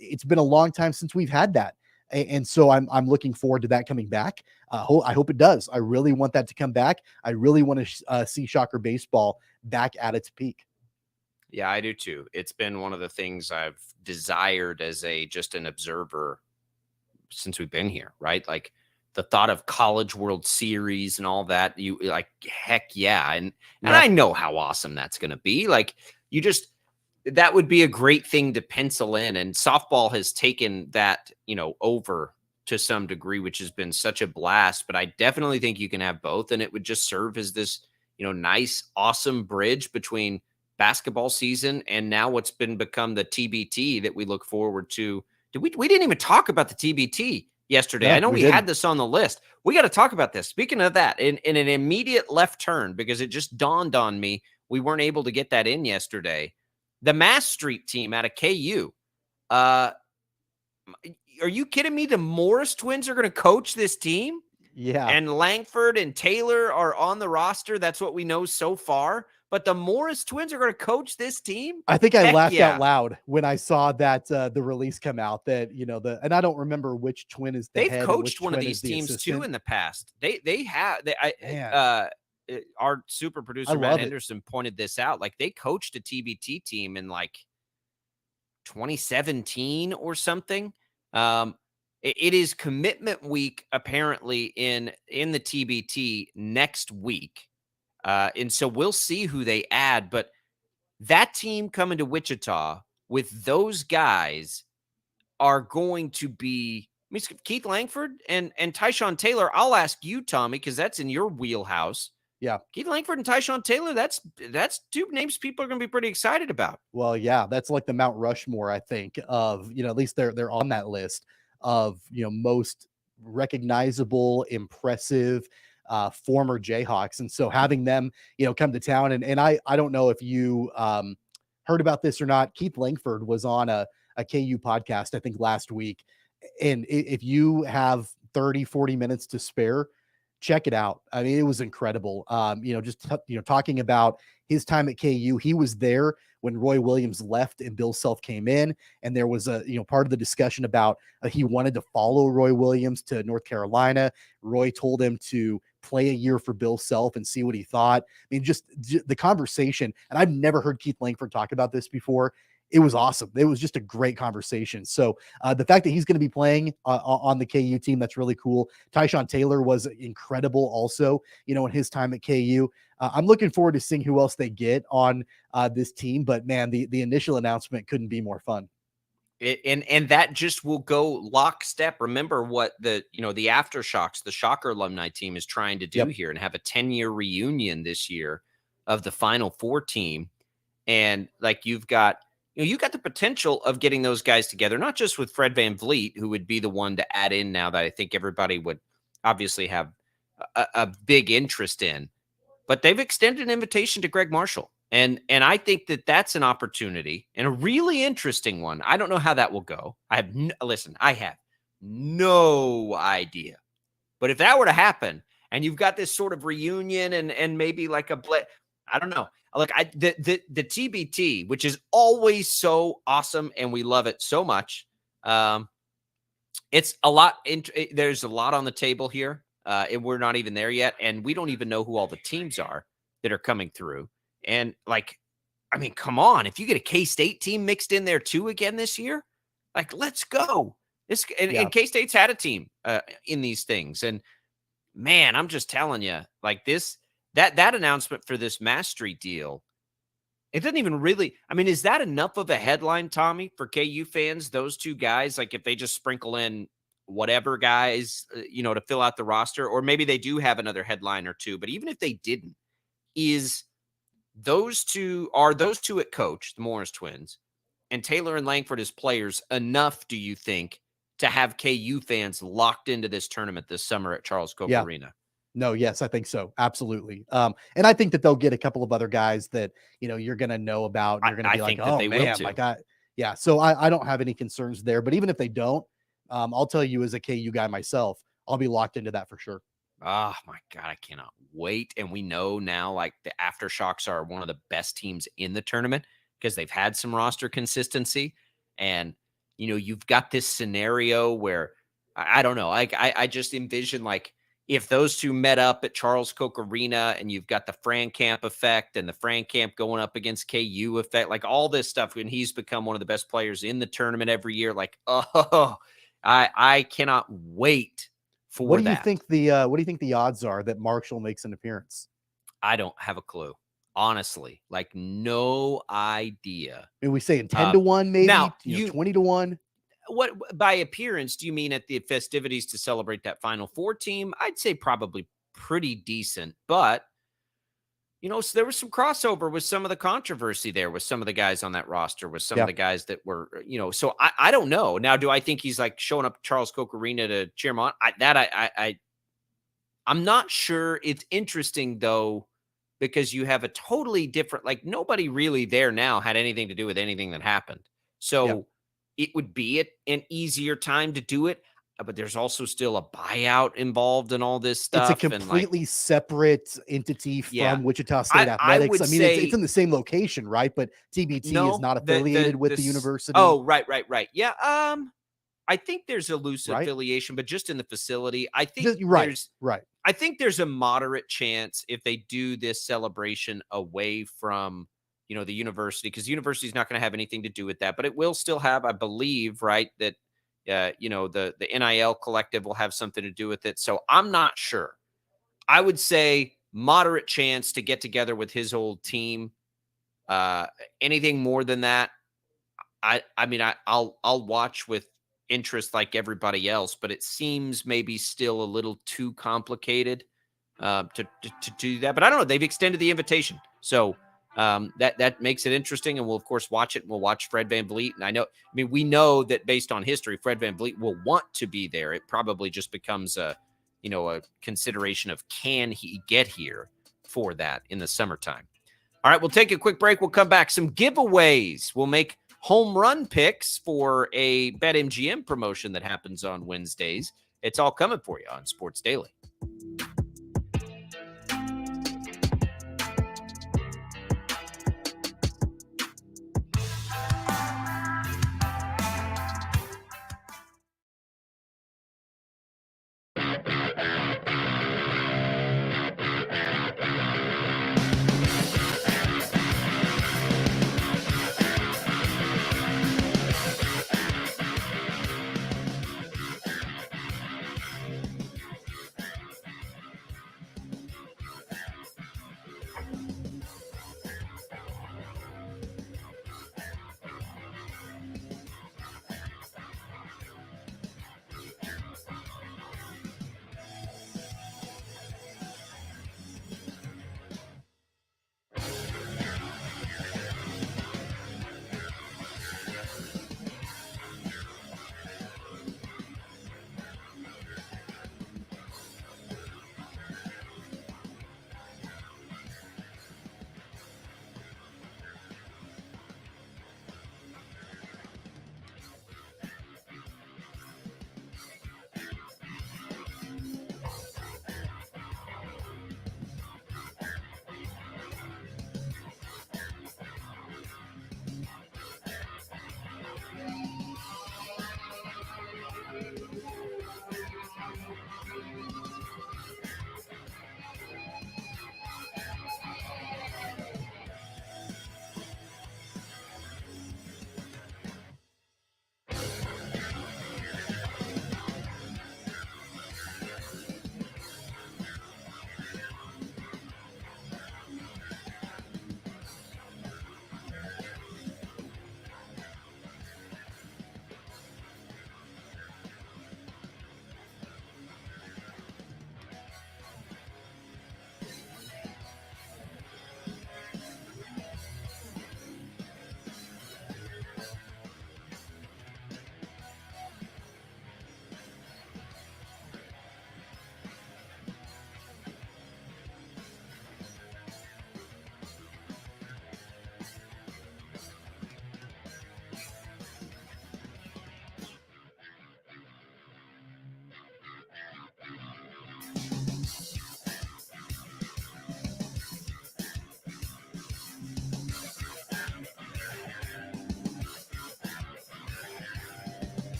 Speaker 7: it's been a long time since we've had that. And so I'm looking forward to that coming back. I hope it does. I really want that to come back. I really want to see Shocker baseball back at its peak.
Speaker 6: Yeah, I do too. It's been one of the things I've desired as just an observer since we've been here, right? Like, the thought of College World Series and all that, you like, heck yeah. And I know how awesome that's going to be. Like, that would be a great thing to pencil in. And softball has taken that, over to some degree, which has been such a blast. But I definitely think you can have both. And it would just serve as this, nice, awesome bridge between basketball season and now what's become the TBT that we look forward to. We didn't even talk about the TBT yesterday.
Speaker 7: Yeah,
Speaker 6: I know we had this on the list. We got to talk about this. Speaking of that, in an immediate left turn, because it just dawned on me, we weren't able to get that in yesterday. The Mass Street team out of KU. Are you kidding me? The Morris twins are going to coach this team?
Speaker 7: Yeah.
Speaker 6: And Langford and Taylor are on the roster. That's what we know so far. But the Morris twins are going to coach this team?
Speaker 7: I think I laughed out loud when I saw that the release come out that, and I don't remember which twin is the
Speaker 6: They've
Speaker 7: head.
Speaker 6: coached one of these teams too in the past. Our super producer Matt Henderson pointed this out. Like, they coached a TBT team in like 2017 or something. It is commitment week apparently in the TBT next week. And so we'll see who they add, but that team coming to Wichita with those guys are going to be, I mean, Keith Langford and Tyshawn Taylor. I'll ask you, Tommy, because that's in your wheelhouse.
Speaker 7: Yeah.
Speaker 6: Keith Langford and Tyshawn Taylor, that's two names people are going to be pretty excited about.
Speaker 7: Well, yeah, that's like the Mount Rushmore, I think, of, at least they're on that list of, most recognizable, impressive former Jayhawks. And so having them, come to town, and I don't know if you heard about this or not. Keith Langford was on a KU podcast, I think last week. And if you have 30, 40 minutes to spare, check it out. I mean, it was incredible. Just talking about his time at KU. He was there when Roy Williams left and Bill Self came in, and there was a part of the discussion about he wanted to follow Roy Williams to North Carolina. Roy told him to play a year for Bill Self and see what he thought. I mean, just the conversation, and I've never heard Keith Langford talk about this before. It was awesome. It was just a great conversation. So the fact that he's going to be playing on the KU team, that's really cool. Tyshawn Taylor was incredible also, in his time at KU. I'm looking forward to seeing who else they get on this team. But, man, the initial announcement couldn't be more fun.
Speaker 6: And that just will go lockstep. Remember what the Aftershocks, the Shocker alumni team, is trying to do here, and have a 10-year reunion this year of the Final Four team. And like you got the potential of getting those guys together, not just with Fred VanVleet, who would be the one to add in now that I think everybody would obviously have a big interest in, but they've extended an invitation to Greg Marshall. And I think that that's an opportunity, and a really interesting one. I don't know how that will go. I have no idea. But if that were to happen, and you've got this sort of reunion and maybe like I don't know. Look, the TBT, which is always so awesome, and we love it so much. It's a lot. There's a lot on the table here, and we're not even there yet, and we don't even know who all the teams are that are coming through. And come on, if you get a K-State team mixed in there too again this year, let's go. And K-State's had a team in these things, and man, I'm just telling you, that announcement for this Mass Street deal, it doesn't even really, is that enough of a headline, Tommy, for KU fans, those two guys? If they just sprinkle in whatever guys, to fill out the roster, or maybe they do have another headline or two, but even if they didn't, are those two at coach, the Morris twins, and Taylor and Langford as players enough, do you think, to have KU fans locked into this tournament this summer at Charles Koch Arena?
Speaker 7: No, yes, I think so. Absolutely. And I think that they'll get a couple of other guys that, you're going to know about. And you're going to be like, oh, man, so I don't have any concerns there. But even if they don't, I'll tell you, as a KU guy myself, I'll be locked into that for sure.
Speaker 6: Oh, my God, I cannot wait. And we know now, the Aftershocks are one of the best teams in the tournament because they've had some roster consistency. And, you've got this scenario where, I don't know, I just envision, if those two met up at Charles Koch Arena, and you've got the Fran Camp effect and the Fran Camp going up against KU effect, all this stuff, when he's become one of the best players in the tournament every year, I cannot wait for
Speaker 7: what do
Speaker 6: that.
Speaker 7: You think what do you think the odds are that Marshall makes an appearance?
Speaker 6: I don't have a clue. Honestly, no idea.
Speaker 7: We saying 10 to 1, maybe
Speaker 6: now,
Speaker 7: 20 to 1.
Speaker 6: What by appearance do you mean at the festivities to celebrate that Final Four team? I'd say probably pretty decent, but so there was some crossover with some of the controversy there with some of the guys on that roster, with some of the guys that were, so I don't know. Now, do I think he's showing up at Charles Koch Arena to cheer him on? I'm not sure. It's interesting though, because you have a totally different, nobody really there now had anything to do with anything that happened. So it would be an easier time to do it, but there's also still a buyout involved in all this stuff.
Speaker 7: It's a completely separate entity from Wichita State Athletics. It's in the same location, right? But TBT is not affiliated with the university.
Speaker 6: Oh, right. Yeah. I think there's a loose affiliation, but just in the facility. I think I think there's a moderate chance if they do this celebration away from the university, because the university is not going to have anything to do with that, but it will still have, I believe, that the NIL collective will have something to do with it. So I'm not sure. I would say moderate chance to get together with his old team. Anything more than that, I'll watch with interest like everybody else, but it seems maybe still a little too complicated. to do that. But I don't know. They've extended the invitation. So that makes it interesting. And we'll, of course, watch it. And we'll watch Fred VanVleet. And we know that based on history, Fred VanVleet will want to be there. It probably just becomes a consideration of can he get here for that in the summertime. All right, we'll take a quick break. We'll come back. Some giveaways. We'll make home run picks for a BetMGM promotion that happens on Wednesdays. It's all coming for you on Sports Daily.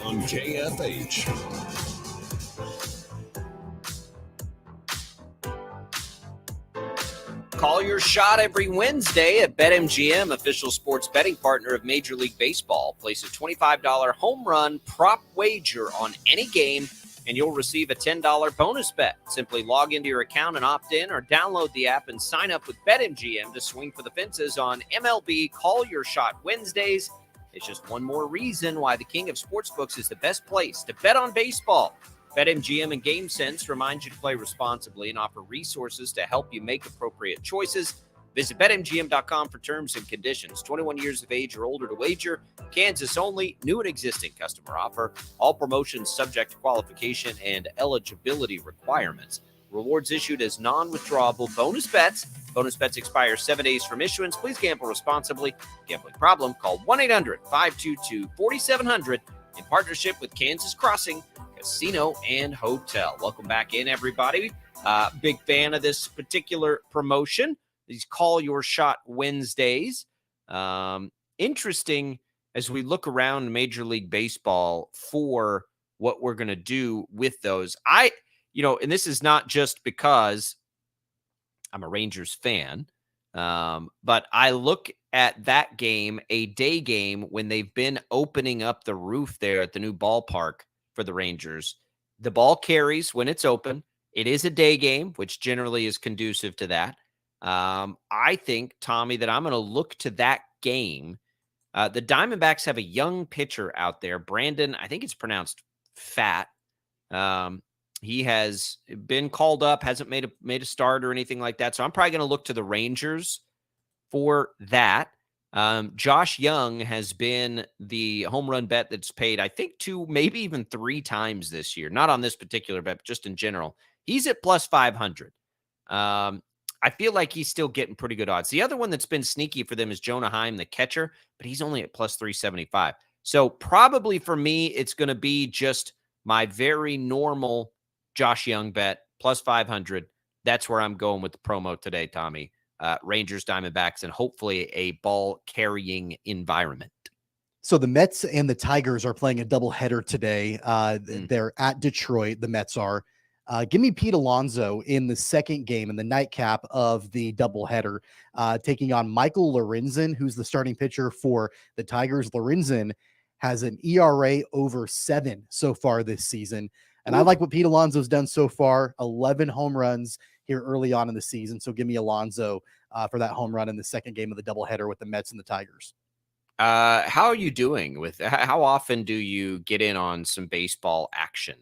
Speaker 5: On KFH.
Speaker 6: Call your shot every Wednesday at BetMGM, official sports betting partner of Major League Baseball. Place a $25 home run prop wager on any game, and you'll receive a $10 bonus bet. Simply log into your account and opt in, or download the app and sign up with BetMGM to swing for the fences on MLB Call Your Shot Wednesdays. It's just one more reason why the king of sportsbooks is the best place to bet on baseball. BetMGM and GameSense remind you to play responsibly and offer resources to help you make appropriate choices. Visit BetMGM.com for terms and conditions. 21 years of age or older to wager. Kansas only. New and existing customer offer. All promotions subject to qualification and eligibility requirements. Rewards issued as non-withdrawable bonus bets. Bonus bets expire 7 days from issuance. Please gamble responsibly. Gambling problem? Call 1-800-522-4700 in partnership with Kansas Crossing Casino and Hotel. Welcome back in, everybody. Big fan of this particular promotion. These Call Your Shot Wednesdays. Interesting as we look around Major League Baseball for what we're going to do with those. And this is not just because I'm a Rangers fan, but I look at that game, a day game, when they've been opening up the roof there at the new ballpark for the Rangers. The ball carries when it's open. It is a day game, which generally is conducive to that. I think, Tommy, that I'm going to look to that game. The Diamondbacks have a young pitcher out there, Brandon. I think it's pronounced Fat. He has been called up, hasn't made a start or anything like that. So I'm probably going to look to the Rangers for that. Josh Young has been the home run bet that's paid, I think, 2, maybe even 3 times this year. Not on this particular bet, but just in general. He's at plus 500. I feel like he's still getting pretty good odds. The other one that's been sneaky for them is Jonah Heim, the catcher, but he's only at plus 375. So probably for me, it's going to be just my very normal Josh Young bet, plus 500. That's where I'm going with the promo today, Tommy. Rangers, Diamondbacks, and hopefully a ball-carrying environment.
Speaker 7: So the Mets and the Tigers are playing a doubleheader today. They're at Detroit, the Mets are. Give me Pete Alonso in the second game, in the nightcap of the doubleheader, taking on Michael Lorenzen, who's the starting pitcher for the Tigers. Lorenzen has an ERA over 7 so far this season. And I like what Pete Alonso's done so far, 11 home runs here early on in the season. So give me Alonso for that home run in the second game of the doubleheader with the Mets and the Tigers.
Speaker 6: How are you doing with how often do you get in on some baseball action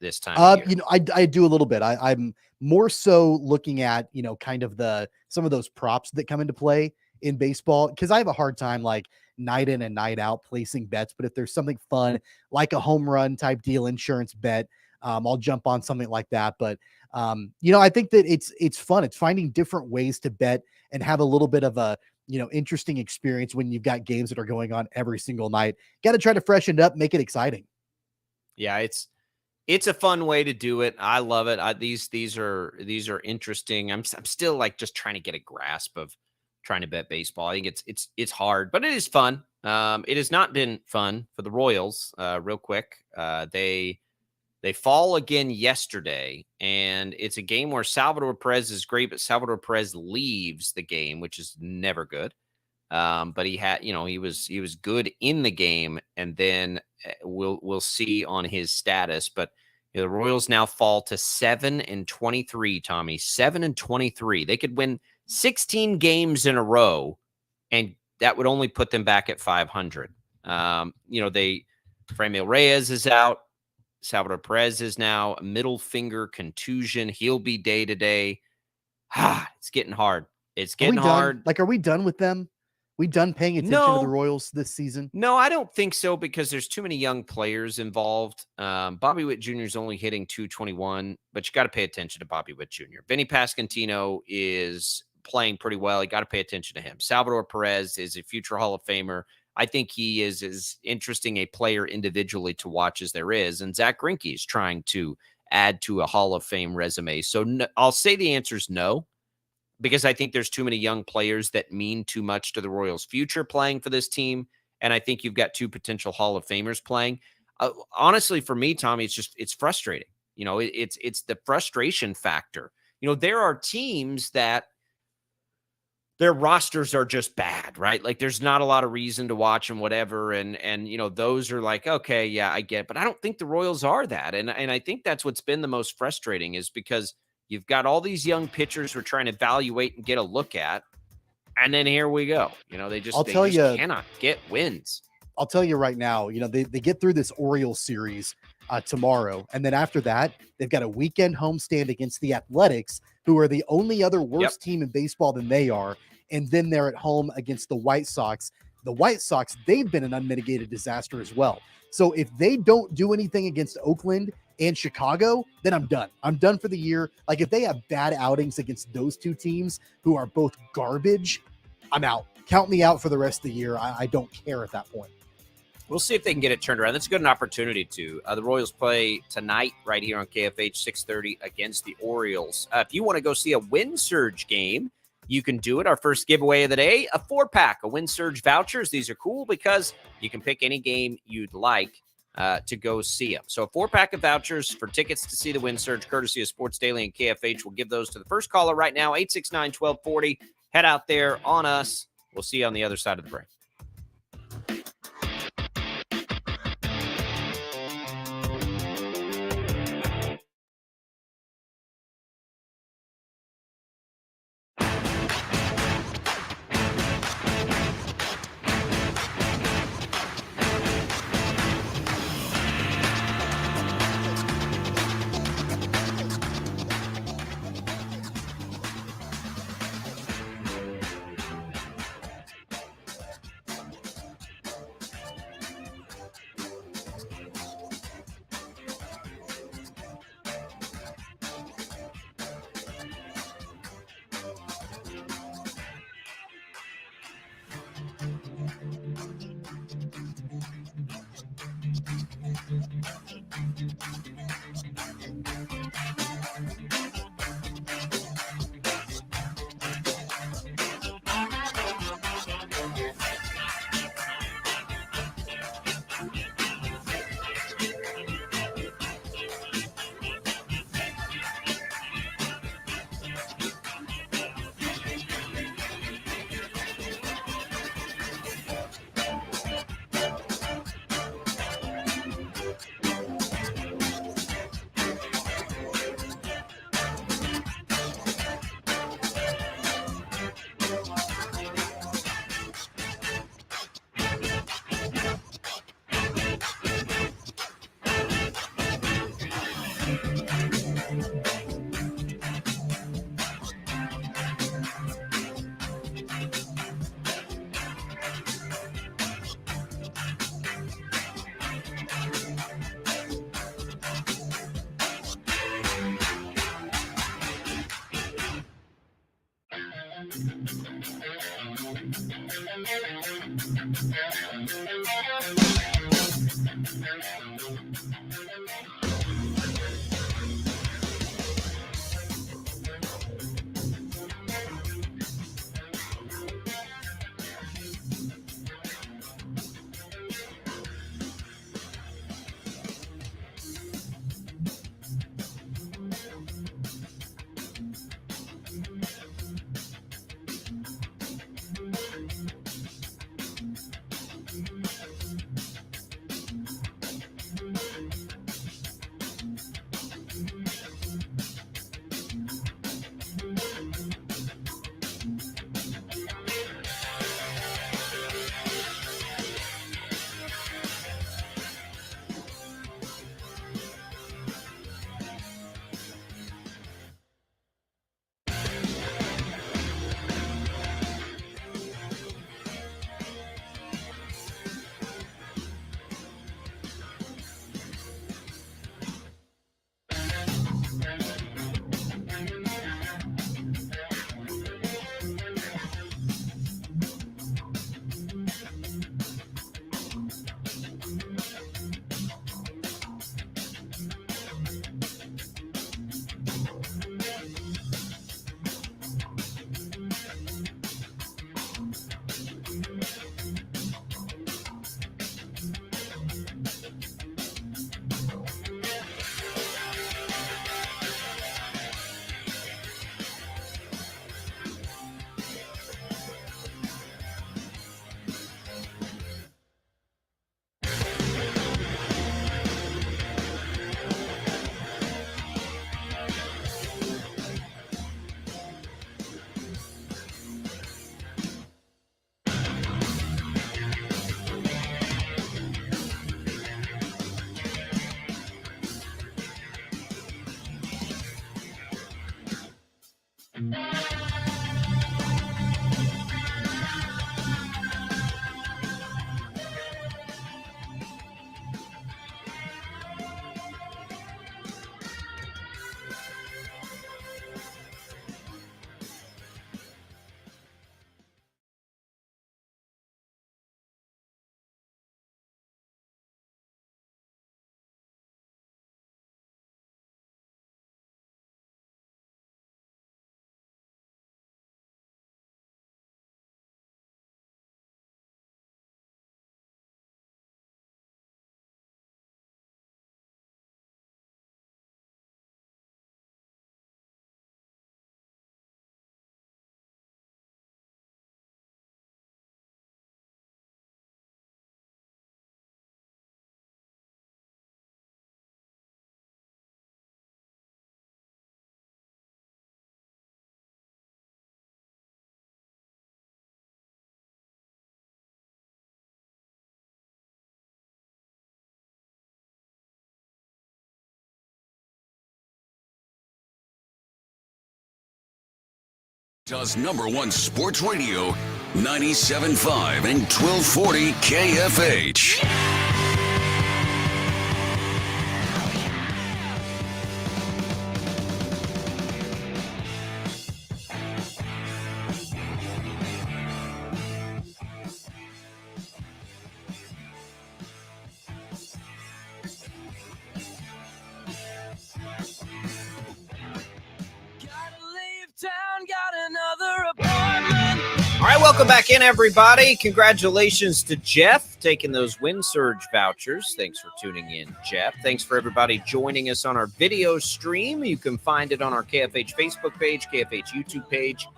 Speaker 6: this time of year?
Speaker 7: I do a little bit. I'm more so looking at, kind of some of those props that come into play in baseball, because I have a hard time like night in and night out placing bets. But if there's something fun like a home run type deal, insurance bet, I'll jump on something like that. But I think that it's fun. It's finding different ways to bet and have a little bit of a interesting experience when you've got games that are going on every single night. Got to try to freshen it up, make it exciting.
Speaker 6: Yeah, it's a fun way to do it. I love it. These are interesting. I'm still like just trying to get a grasp of trying to bet baseball. I think it's hard, but it is fun. It has not been fun for the Royals. Real quick, they fall again yesterday, and it's a game where Salvador Perez is great, but Salvador Perez leaves the game, which is never good. But he had, he was good in the game, and then we'll see on his status. But the Royals now fall to 7-23. Tommy, 7-23. They could win 16 games in a row and that would only put them back at 500. Franmil Reyes is out. Salvador Perez is now a middle finger contusion. He'll be day to day. It's getting hard. It's getting hard.
Speaker 7: Like, are we done with them? We done paying attention to the Royals this season?
Speaker 6: No, I don't think so, because there's too many young players involved. Bobby Witt Jr. is only hitting 221, but you got to pay attention to Bobby Witt Jr. Vinny Pasquantino is playing pretty well. You got to pay attention to him. Salvador Perez is a future Hall of Famer. I think he is as interesting a player individually to watch as there is. And Zach Greinke is trying to add to a Hall of Fame resume. So no, I'll say the answer is no, because I think there's too many young players that mean too much to the Royals' future playing for this team. And I think you've got two potential Hall of Famers playing. Honestly, for me, Tommy, it's frustrating. It's the frustration factor. There are teams that their rosters are just bad, right? Like, there's not a lot of reason to watch and whatever. And those are like, okay, yeah, I get it. But I don't think the Royals are that. And I think that's what's been the most frustrating, is because you've got all these young pitchers we're trying to evaluate and get a look at. And then here we go. They just cannot get wins.
Speaker 7: I'll tell you right now, they get through this Orioles series tomorrow. And then after that, they've got a weekend homestand against the Athletics, who are the only other worse team in baseball than they are. And then they're at home against the White Sox. The White Sox, they've been an unmitigated disaster as well. So if they don't do anything against Oakland and Chicago, then I'm done. I'm done for the year. Like, if they have bad outings against those two teams who are both garbage, I'm out. Count me out for the rest of the year. I don't care at that point.
Speaker 6: We'll see if they can get it turned around. That's a good opportunity to. The Royals play tonight right here on KFH 6:30 against the Orioles. If you want to go see a Wind Surge game, you can do it. Our first giveaway of the day, a 4-pack of Wind Surge vouchers. These are cool because you can pick any game you'd like to go see them. So a 4-pack of vouchers for tickets to see the Wind Surge, courtesy of Sports Daily and KFH. We'll give those to the first caller right now, 869-1240. Head out there on us. We'll see you on the other side of the break.
Speaker 5: Does #1 Sports Radio, 97.5 and 1240 KFH.
Speaker 6: All right, welcome back in, everybody. Congratulations to Jeff taking those Wind Surge vouchers. Thanks for tuning in, Jeff. Thanks for everybody joining us on our video stream. You can find it on our KFH Facebook page, KFH YouTube page,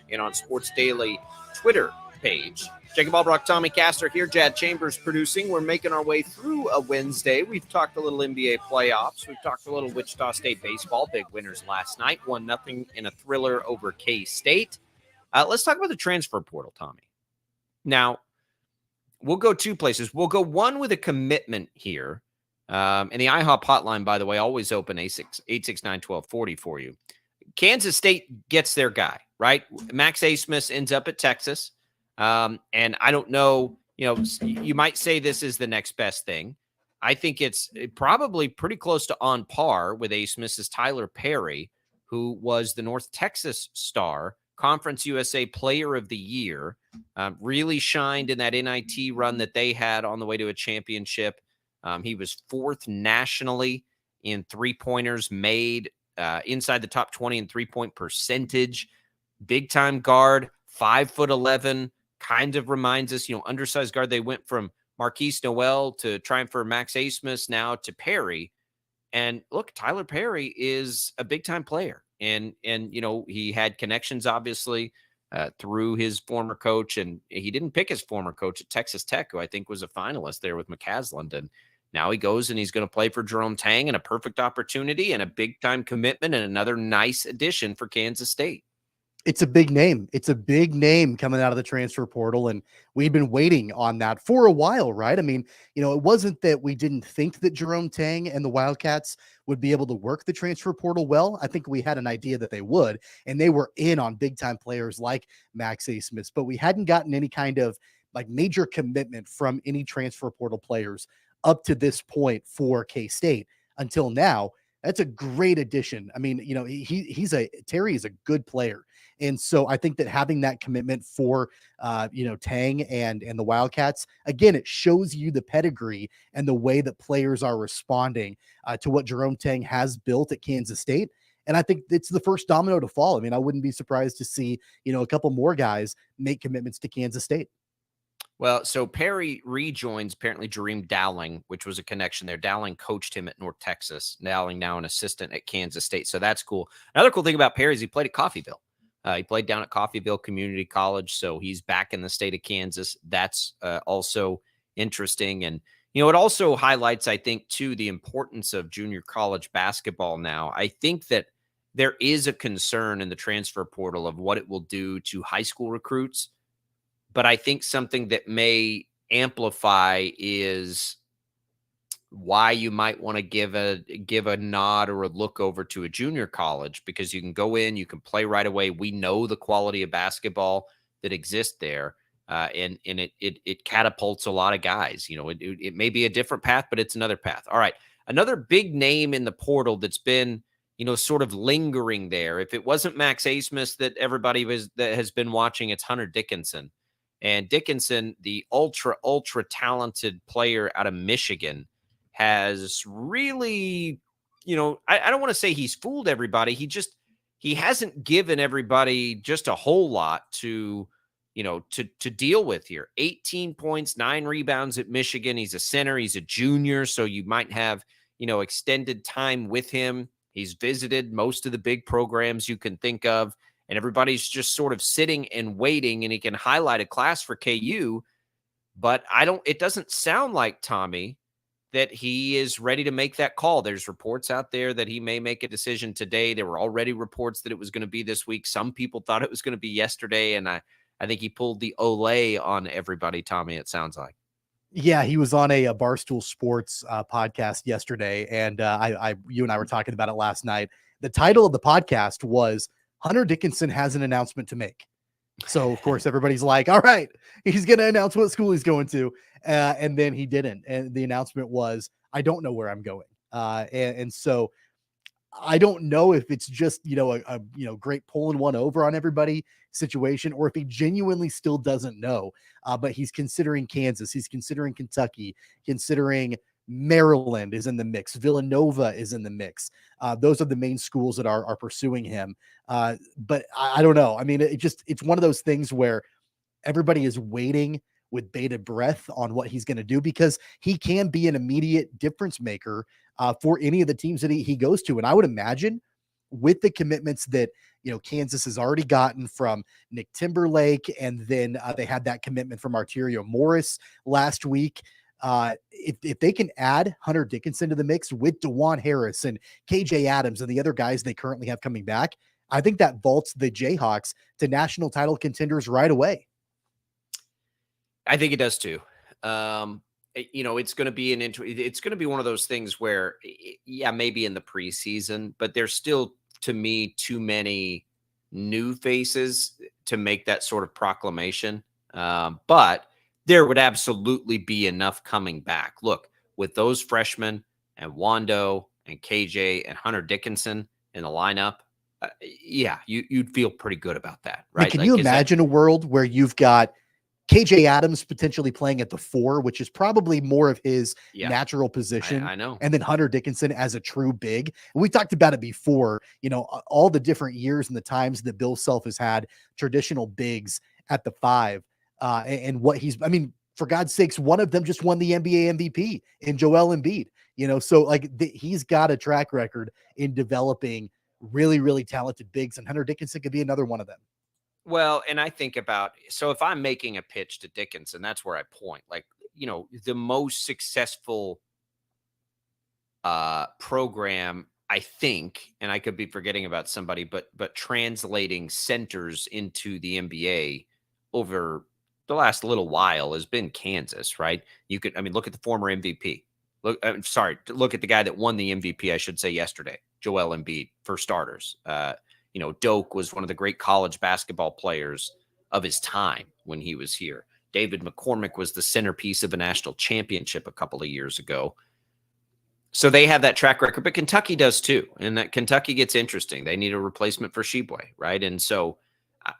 Speaker 6: and on Sports Daily Twitter page. Jacob Albracht, Tommy Castor here, Jad Chambers producing. We're making our way through a Wednesday. We've talked a little NBA playoffs. We've talked a little Wichita State baseball. Big winners last night. 1-0 in a thriller over K-State. Let's talk about the transfer portal, Tommy. Now, we'll go two places. We'll go one with a commitment here. And the IHOP hotline, by the way, always open 869-1240 for you. Kansas State gets their guy, right? Max Asmus ends up at Texas. And I don't know, you might say this is the next best thing. I think it's probably pretty close to on par with Asmus is Tyler Perry, who was the North Texas star, Conference USA Player of the Year, really shined in that NIT run that they had on the way to a championship. He was fourth nationally in three-pointers made, inside the top 20 in three-point percentage. Big-time guard, 5'11", kind of reminds us, undersized guard. They went from Marquise Noel to trying for Max Asmus, now to Perry. And look, Tyler Perry is a big-time player. And he had connections, obviously, through his former coach. And he didn't pick his former coach at Texas Tech, who I think was a finalist there with McCasland. And now he goes and he's going to play for Jerome Tang, and a perfect opportunity and a big-time commitment and another nice addition for Kansas State.
Speaker 7: It's a big name. It's a big name coming out of the transfer portal, and we've been waiting on that for a while, right? I mean, it wasn't that we didn't think that Jerome Tang and the Wildcats would be able to work the transfer portal well. I think we had an idea that they would, and they were in on big-time players like Max Asmus, but we hadn't gotten any kind of major commitment from any transfer portal players up to this point for K-State until now. That's a great addition. I mean, Terry is a good player. And so I think that having that commitment for, Tang and the Wildcats, again, it shows you the pedigree and the way that players are responding to what Jerome Tang has built at Kansas State. And I think it's the first domino to fall. I mean, I wouldn't be surprised to see, a couple more guys make commitments to Kansas State.
Speaker 6: Well, so Perry rejoins apparently Jareem Dowling, which was a connection there. Dowling coached him at North Texas. Dowling now an assistant at Kansas State. So that's cool. Another cool thing about Perry is he played at Coffeyville. He played down at Coffeyville Community College, so he's back in the state of Kansas. That's also interesting. And, it also highlights, I think, too, the importance of junior college basketball now. I think that there is a concern in the transfer portal of what it will do to high school recruits. But I think something that may amplify is why you might want to give a nod or a look over to a junior college, because you can go in, you can play right away. We know the quality of basketball that exists there, and it catapults a lot of guys. It may be a different path, but it's another path. All right, another big name in the portal that's been sort of lingering there. If it wasn't Max Asmus that that has been watching, it's Hunter Dickinson. And Dickinson, the ultra talented player out of Michigan, has really, I don't want to say he's fooled everybody. He hasn't given everybody just a whole lot to deal with here. 18 points, 9 rebounds at Michigan. He's a center. He's a junior. So you might have, extended time with him. He's visited most of the big programs you can think of, and everybody's just sort of sitting and waiting, and he can highlight a class for KU. But it doesn't sound like, Tommy, that he is ready to make that call. There's reports out there that he may make a decision today. There were already reports that it was going to be this week. Some people thought it was going to be yesterday, and I think he pulled the Olay on everybody, Tommy, it sounds like.
Speaker 7: Yeah, he was on a Barstool Sports podcast yesterday, and you and I were talking about it last night. The title of the podcast was Hunter Dickinson has an announcement to make. So, of course, everybody's like, all right, he's going to announce what school he's going to. And then he didn't. And the announcement was, I don't know where I'm going. And so I don't know if it's just, a great pulling one over on everybody situation, or if he genuinely still doesn't know. But he's considering Kansas. He's considering Kentucky, considering Maryland is in the mix. Villanova is in the mix. Those are the main schools that are pursuing him. But I don't know. I mean, it's one of those things where everybody is waiting with bated breath on what he's going to do, because he can be an immediate difference maker for any of the teams that he goes to. And I would imagine with the commitments that, Kansas has already gotten from Nick Timberlake, and then they had that commitment from Arterio Morris last week. If they can add Hunter Dickinson to the mix with DeJuan Harris and KJ Adams and the other guys they currently have coming back, I think that vaults the Jayhawks to national title contenders right away.
Speaker 6: I think it does too. It's going to be it's going to be one of those things where, yeah, maybe in the preseason, but there's still, to me, too many new faces to make that sort of proclamation. But there would absolutely be enough coming back. Look, with those freshmen and Wando and KJ and Hunter Dickinson in the lineup, you'd feel pretty good about that, right?
Speaker 7: Can you imagine a world where you've got KJ Adams potentially playing at the 4, which is probably more of his natural position.
Speaker 6: I know.
Speaker 7: And then Hunter Dickinson as a true big. And we talked about it before, all the different years and the times that Bill Self has had traditional bigs at the 5. And what for God's sakes, one of them just won the NBA MVP in Joel Embiid, so he's got a track record in developing really, really talented bigs, and Hunter Dickinson could be another one of them.
Speaker 6: Well, and I think about, so if I'm making a pitch to Dickinson, that's where I point. The most successful program, I think, and I could be forgetting about somebody, but translating centers into the NBA over the last little while has been Kansas, right? Look at the former MVP. Look at the guy that won the MVP, I should say, yesterday, Joel Embiid, for starters. Doak was one of the great college basketball players of his time when he was here. David McCormick was the centerpiece of a national championship a couple of years ago. So they have that track record, but Kentucky does too. And that Kentucky gets interesting. They need a replacement for Sheboy, right? And so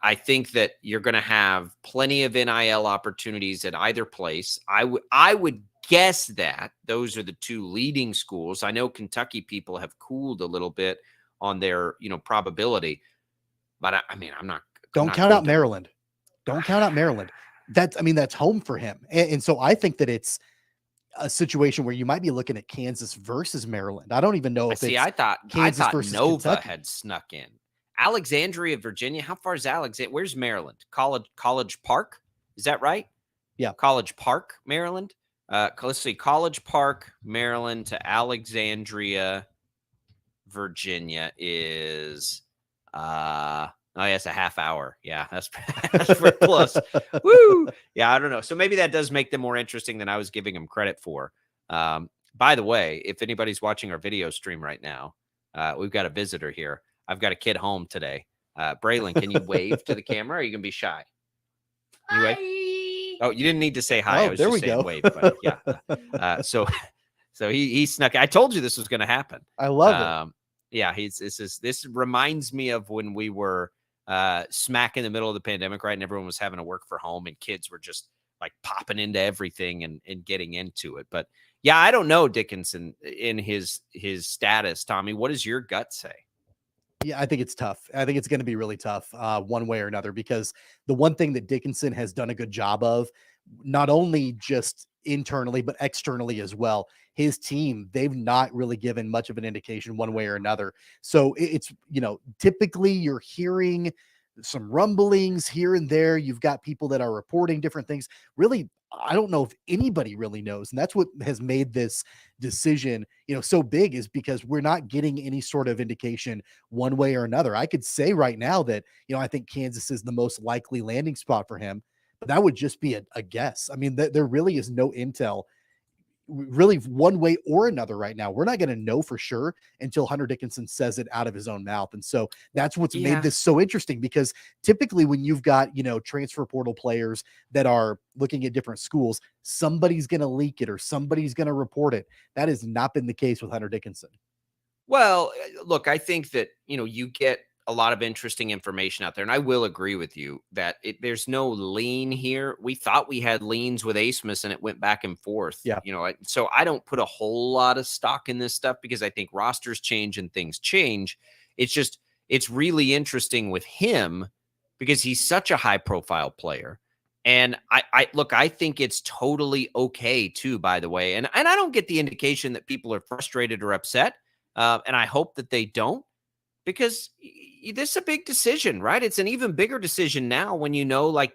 Speaker 6: I think that you're going to have plenty of NIL opportunities at either place. I would guess that those are the two leading schools. I know Kentucky people have cooled a little bit on their, probability, but I'm not.
Speaker 7: Don't count out Maryland. Don't count out Maryland. That's home for him. And so I think that it's a situation where you might be looking at Kansas versus Maryland. I don't even know if
Speaker 6: I thought
Speaker 7: versus
Speaker 6: Nova
Speaker 7: Kentucky
Speaker 6: had snuck in. Alexandria, Virginia. How far is Alexandria? Where's Maryland? College Park. Is that right?
Speaker 7: Yeah.
Speaker 6: College Park, Maryland. Let's see. College Park, Maryland to Alexandria, Virginia is it's a half hour. Yeah, that's pretty close. Woo! Yeah, I don't know. So maybe that does make them more interesting than I was giving them credit for. By the way, if anybody's watching our video stream right now, we've got a visitor here. I've got a kid home today. Braylon, can you wave to the camera, or are you gonna be shy? You wave? Oh, you didn't need to say hi. I was
Speaker 7: there
Speaker 6: just
Speaker 7: we
Speaker 6: saying
Speaker 7: go.
Speaker 6: Wave, buddy. Yeah. So he snuck. I told you this was going to happen.
Speaker 7: I love it.
Speaker 6: Yeah, this reminds me of when we were smack in the middle of the pandemic, right? And everyone was having to work from home, and kids were just like popping into everything and getting into it. But yeah, I don't know Dickinson in his status. Tommy, what does your gut say?
Speaker 7: Yeah, I think it's tough. I think it's going to be really tough one way or another, because the one thing that Dickinson has done a good job of, not only just internally, but externally as well, his team, they've not really given much of an indication one way or another. So it's, typically you're hearing some rumblings here and there. You've got people that are reporting different things. Really, I don't know if anybody really knows. And that's what has made this decision, so big, is because we're not getting any sort of indication one way or another. I could say right now that, I think Kansas is the most likely landing spot for him, but that would just be a guess. I mean, there really is no intel really one way or another right now. We're not going to know for sure until Hunter Dickinson says it out of his own mouth. And so that's what's made this so interesting, because typically when you've got, transfer portal players that are looking at different schools, somebody's going to leak it or somebody's going to report it. That has not been the case with Hunter Dickinson.
Speaker 6: Well, look, I think that, you get a lot of interesting information out there. And I will agree with you that there's no lean here. We thought we had leans with Asmus and it went back and forth.
Speaker 7: Yeah.
Speaker 6: So I don't put a whole lot of stock in this stuff because I think rosters change and things change. It's really interesting with him because he's such a high profile player. And I think it's totally okay too, by the way. And I don't get the indication that people are frustrated or upset. And I hope that they don't, because this is a big decision, right? It's an even bigger decision now when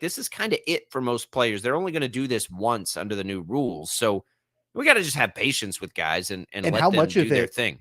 Speaker 6: this is kind of it for most players. They're only going to do this once under the new rules. So we got to just have patience with guys and let
Speaker 7: how
Speaker 6: them
Speaker 7: much
Speaker 6: do
Speaker 7: of
Speaker 6: their
Speaker 7: it,
Speaker 6: thing.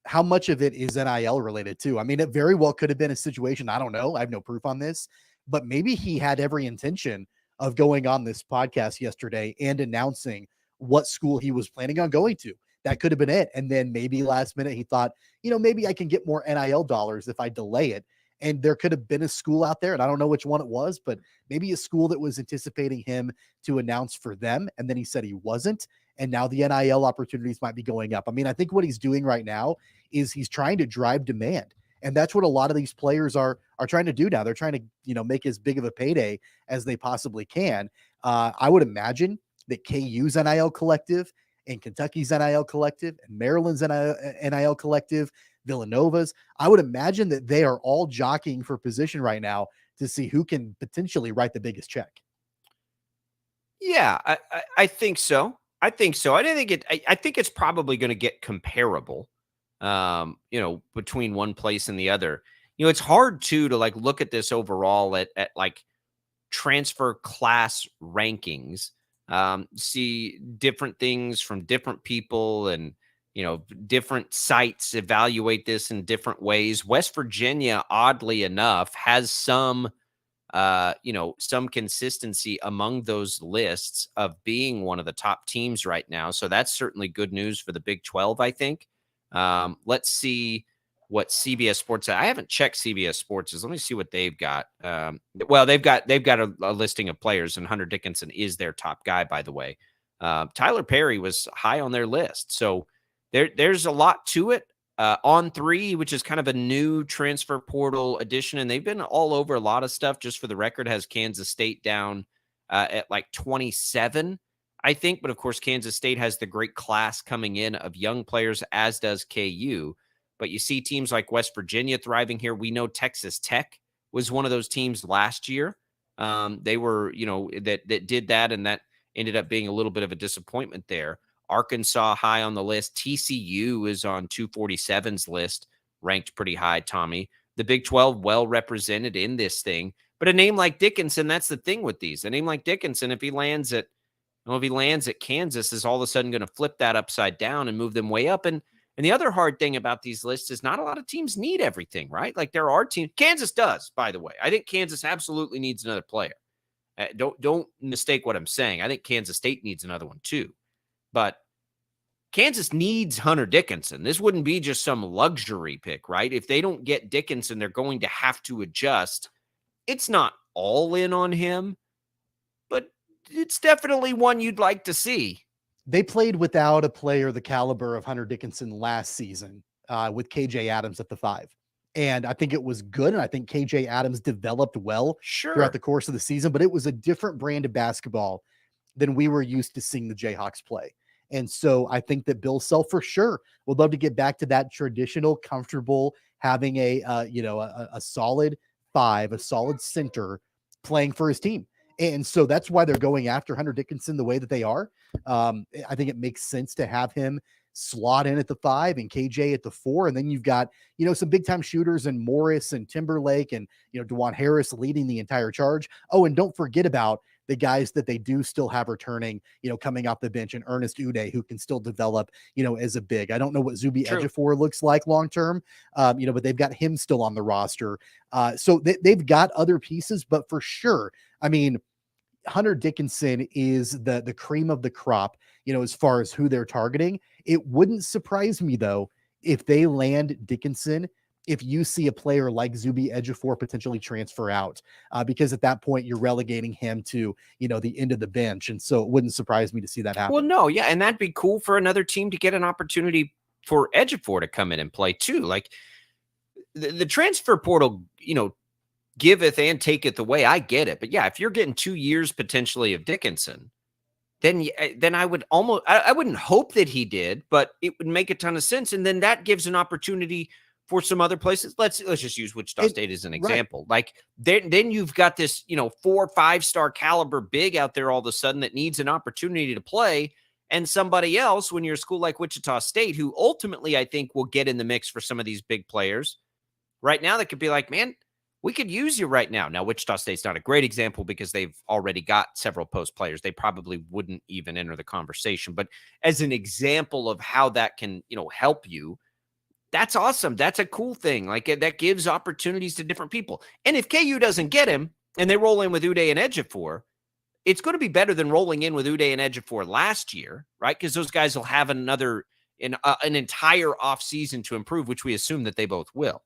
Speaker 7: How much of it is NIL related too? I mean, it very well could have been a situation. I don't know. I have no proof on this, but maybe he had every intention of going on this podcast yesterday and announcing what school he was planning on going to. That could have been it. And then maybe last minute he thought, maybe I can get more NIL dollars if I delay it. And there could have been a school out there, and I don't know which one it was, but maybe a school that was anticipating him to announce for them. And then he said he wasn't. And now the NIL opportunities might be going up. I mean, I think what he's doing right now is he's trying to drive demand. And that's what a lot of these players are trying to do now. They're trying to, make as big of a payday as they possibly can. I would imagine that KU's NIL collective and Kentucky's NIL collective and Maryland's NIL collective, Villanova's, I would imagine that they are all jockeying for position right now to see who can potentially write the biggest check.
Speaker 6: Yeah, I think so. I think it's probably going to get comparable, between one place and the other. It's hard to look at this overall at transfer class rankings, see different things from different people and, different sites evaluate this in different ways. West Virginia, oddly enough, has some consistency among those lists of being one of the top teams right now. So that's certainly good news for the Big 12, I think. Let's see what CBS Sports. I haven't checked CBS Sports. Let me see what they've got. They've got a listing of players, and Hunter Dickinson is their top guy, by the way. Tyler Perry was high on their list. So there's a lot to it. On3, which is kind of a new transfer portal addition, and they've been all over a lot of stuff. Just for the record, has Kansas State down at 27, I think. But of course, Kansas State has the great class coming in of young players, as does KU. But you see teams like West Virginia thriving here. We know Texas Tech was one of those teams last year. They were, that did that, and that ended up being a little bit of a disappointment there. Arkansas high on the list. TCU is on 247's list, ranked pretty high, Tommy. The Big 12 well represented in this thing. But a name like Dickinson, that's the thing with these. A name like Dickinson, if he lands at Kansas, is all of a sudden going to flip that upside down and move them way up. And the other hard thing about these lists is not a lot of teams need everything, right? Like there are teams. Kansas does, by the way. I think Kansas absolutely needs another player. Don't mistake what I'm saying. I think Kansas State needs another one too. But Kansas needs Hunter Dickinson. This wouldn't be just some luxury pick, right? If they don't get Dickinson, they're going to have to adjust. It's not all in on him, but it's definitely one you'd like to see.
Speaker 7: They played without a player the caliber of Hunter Dickinson last season with KJ Adams at the 5. And I think it was good. And I think KJ Adams developed well throughout the course of the season, but it was a different brand of basketball than we were used to seeing the Jayhawks play. And so I think that Bill Self for sure would love to get back to that traditional, comfortable, having a solid 5, a solid center playing for his team. And so that's why they're going after Hunter Dickinson the way that they are. I think it makes sense to have him slot in at the 5 and KJ at the 4. And then you've got, some big time shooters and Morris and Timberlake and, DeJuan Harris leading the entire charge. Oh, and don't forget about the guys that they do still have returning, coming off the bench, and Ernest Uday, who can still develop, as a big. I don't know what Zuby Ejiofor looks like long-term, but they've got him still on the roster. So they've got other pieces, but for sure, I mean, Hunter Dickinson is the cream of the crop, as far as who they're targeting. It wouldn't surprise me, though, if they land Dickinson, if you see a player like Zuby Ejiofor potentially transfer out, because at that point you're relegating him to, the end of the bench. And so it wouldn't surprise me to see that happen.
Speaker 6: Well, no, yeah. And that'd be cool for another team to get an opportunity for Ejiofor to come in and play too. Like the transfer portal, giveth and taketh away. I get it. But yeah, if you're getting 2 years potentially of Dickinson, then I would I wouldn't hope that he did, but it would make a ton of sense. And then that gives an opportunity for some other places. Let's just use Wichita State as an example. Right. Like then you've got this, 4 or 5 star caliber big out there all of a sudden that needs an opportunity to play. And somebody else, when you're a school like Wichita State, who ultimately I think will get in the mix for some of these big players right now, that could be like, man, we could use you right now. Now, Wichita State's not a great example because they've already got several post players. They probably wouldn't even enter the conversation. But as an example of how that can, help you, that's awesome. That's a cool thing. Like that gives opportunities to different people. And if KU doesn't get him and they roll in with Uday and Ejiofor, it's going to be better than rolling in with Uday and Ejiofor last year, right? Because those guys will have an entire offseason to improve, which we assume that they both will.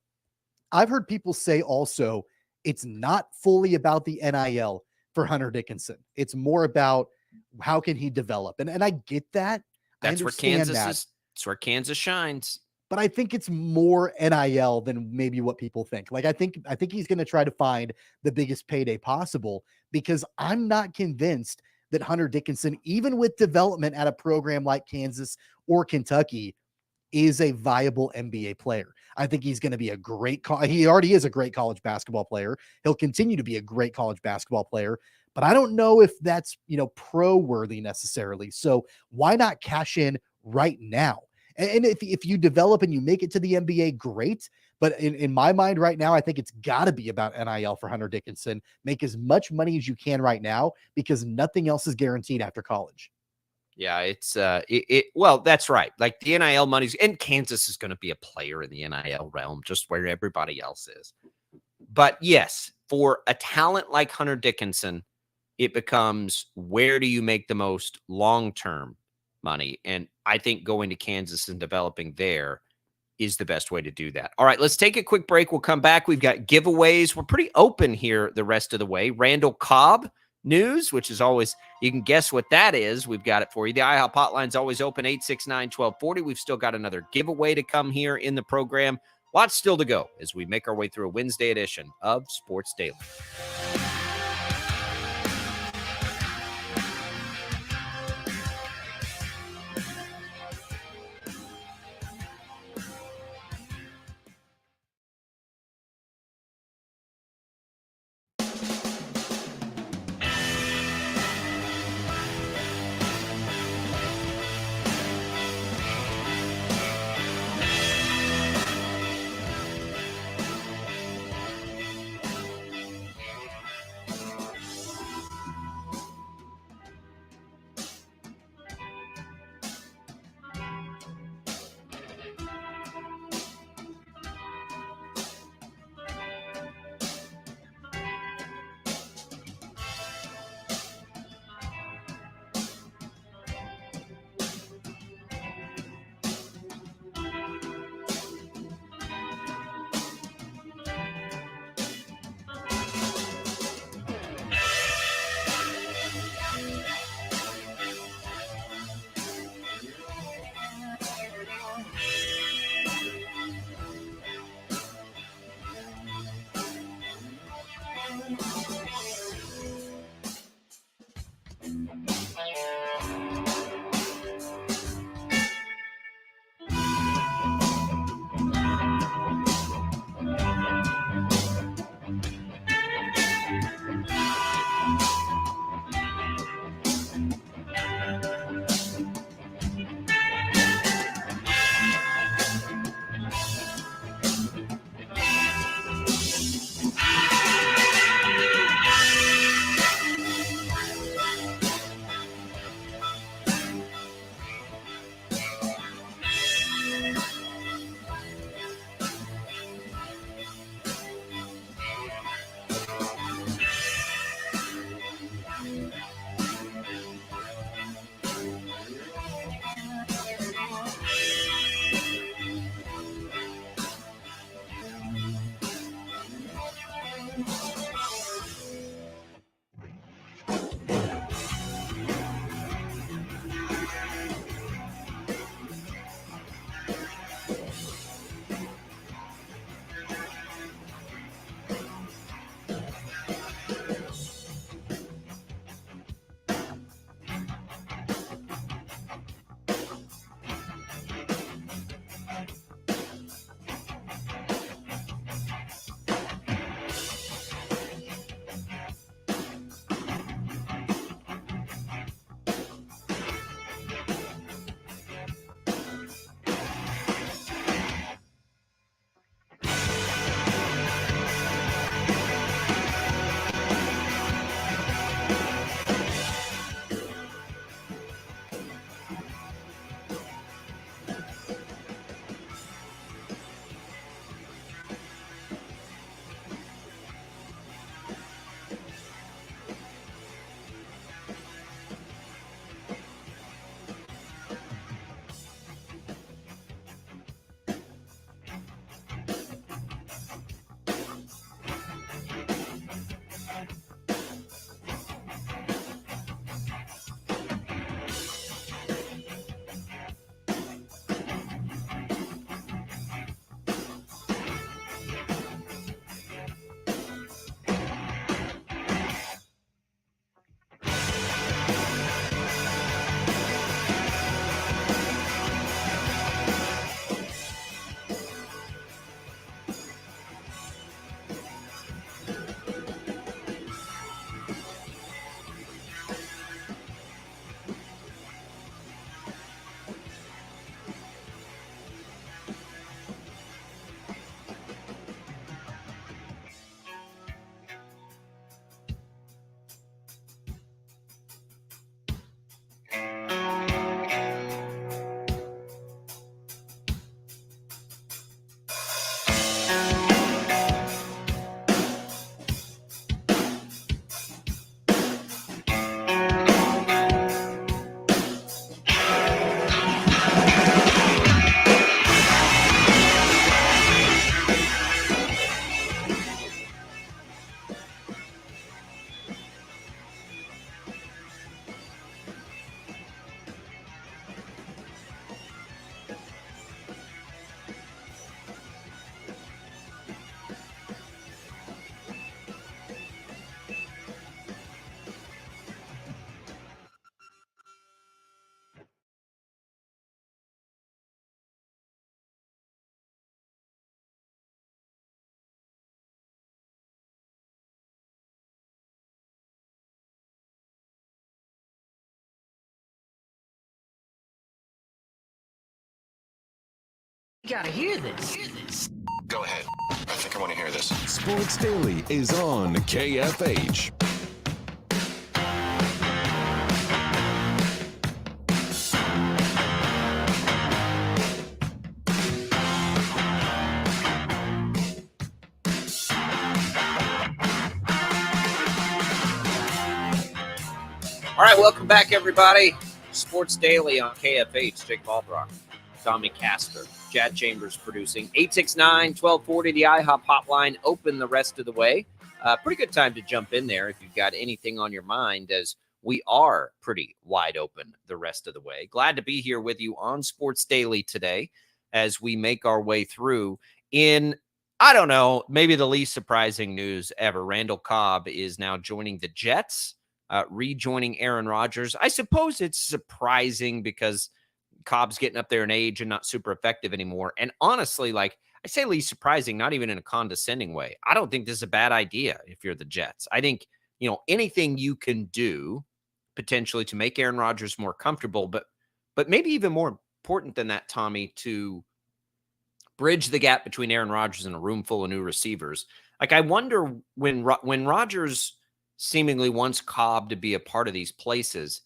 Speaker 7: I've heard people say also it's not fully about the NIL for Hunter Dickinson. It's more about how can he develop. And I get that.
Speaker 6: That's where Kansas shines.
Speaker 7: But I think it's more NIL than maybe what people think. Like I think he's going to try to find the biggest payday possible, because I'm not convinced that Hunter Dickinson, even with development at a program like Kansas or Kentucky, is a viable NBA player. I think he's going to be he already is a great college basketball player. He'll continue to be a great college basketball player, but I don't know if that's, pro worthy necessarily. So why not cash in right now? And if you develop and you make it to the NBA, great. But in my mind right now, I think it's got to be about NIL for Hunter Dickinson. Make as much money as you can right now, because nothing else is guaranteed after college.
Speaker 6: Yeah, it's well, that's right. Like the NIL money's, and Kansas is going to be a player in the NIL realm, just where everybody else is. But yes, for a talent like Hunter Dickinson, it becomes, where do you make the most long-term money? And I think going to Kansas and developing there is the best way to do that. All right, let's take a quick break. We'll come back. We've got giveaways. We're pretty open here the rest of the way. Randall Cobb news, which is always, you can guess what that is. We've got it for you. The IHOP hotline's always open, 869-1240. We've still got another giveaway to come here in the program. Lots still to go as we make our way through a Wednesday edition of Sports Daily.
Speaker 8: gotta hear this.
Speaker 10: Go ahead. I think I want to hear this.
Speaker 11: Sports Daily is on KFH.
Speaker 6: All right, welcome back, everybody. Sports Daily on KFH. Jake Albracht, Tommy Castor, Chad Chambers producing. 869-1240, the IHOP hotline, open the rest of the way. Pretty good time to jump in there if you've got anything on your mind, as we are pretty wide open the rest of the way. Glad to be here with you on Sports Daily today as we make our way through in, I don't know, maybe the least surprising news ever. Randall Cobb is now joining the Jets. Rejoining Aaron Rodgers. I suppose it's surprising because Cobb's getting up there in age and not super effective anymore. And honestly, like I say, least surprising, not even in a condescending way. I don't think this is a bad idea if you're the Jets. I think, anything you can do potentially to make Aaron Rodgers more comfortable, but maybe even more important than that, Tommy, to bridge the gap between Aaron Rodgers and a room full of new receivers. Like, I wonder when Rodgers seemingly wants Cobb to be a part of these places,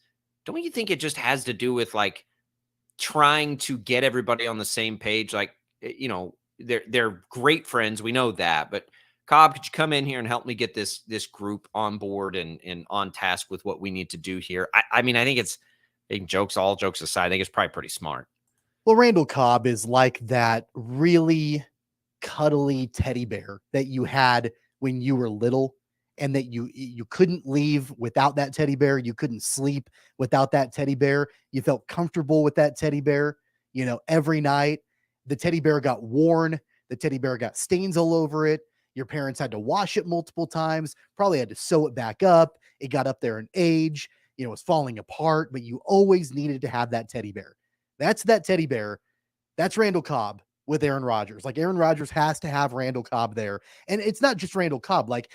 Speaker 6: don't you think it just has to do with like trying to get everybody on the same page? Like, they're great friends. We know that, but Cobb, could you come in here and help me get this group on board and on task with what we need to do here? I mean, I think all jokes aside, I think it's probably pretty smart.
Speaker 7: Well, Randall Cobb is like that really cuddly teddy bear that you had when you were little, and that you couldn't leave without that teddy bear. You couldn't sleep without that teddy bear. You felt comfortable with that teddy bear. Every night the teddy bear got worn. The teddy bear got stains all over it. Your parents had to wash it multiple times, probably had to sew it back up. It got up there in age, it was falling apart, but you always needed to have that teddy bear. That's that teddy bear. That's Randall Cobb with Aaron Rodgers. Like, Aaron Rodgers has to have Randall Cobb there. And it's not just Randall Cobb. Like,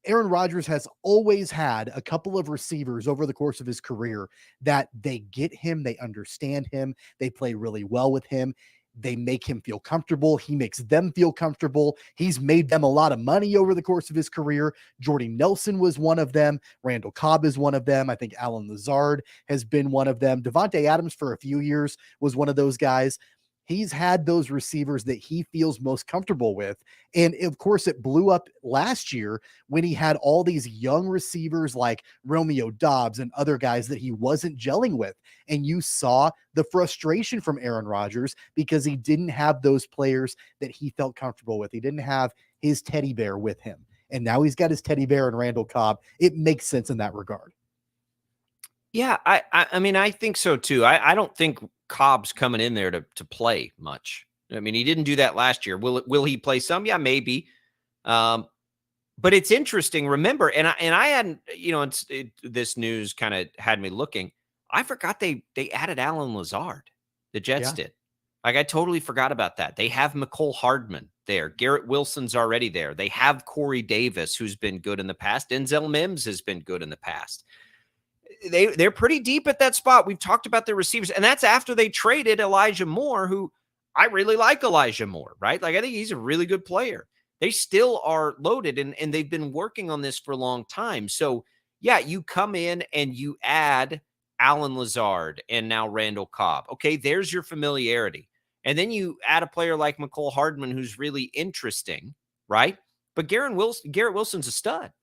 Speaker 7: Aaron Rodgers has always had a couple of receivers over the course of his career that they get him, they understand him, they play really well with him, they make him feel comfortable, he makes them feel comfortable, he's made them a lot of money over the course of his career. Jordy Nelson was one of them, Randall Cobb is one of them, I think Allen Lazard has been one of them, Devontae Adams for a few years was one of those guys. He's had those receivers that he feels most comfortable with. And of course, it blew up last year when he had all these young receivers like Romeo Doubs and other guys that he wasn't gelling with. And you saw the frustration from Aaron Rodgers because he didn't have those players that he felt comfortable with. He didn't have his teddy bear with him. And now he's got his teddy bear and Randall Cobb. It makes sense in that regard.
Speaker 6: Yeah, I mean, I think so too. I don't think Cobb's coming in there to play much. I mean, he didn't do that last year. Will he play some? Yeah, maybe. But it's interesting. Remember, and I hadn't, this news kind of had me looking. I forgot they added Allen Lazard. The Jets did. Like, I totally forgot about that. They have McCole Hardman there. Garrett Wilson's already there. They have Corey Davis, who's been good in the past. Denzel Mims has been good in the past. They're pretty deep at that spot. We've talked about their receivers, and that's after they traded Elijah Moore, who I really like Elijah Moore, right? Like, I think he's a really good player. They still are loaded, and they've been working on this for a long time. So, yeah, you come in and you add Allen Lazard and now Randall Cobb. Okay, there's your familiarity. And then you add a player like McCole Hardman, who's really interesting, right? But Garrett Wilson's a stud.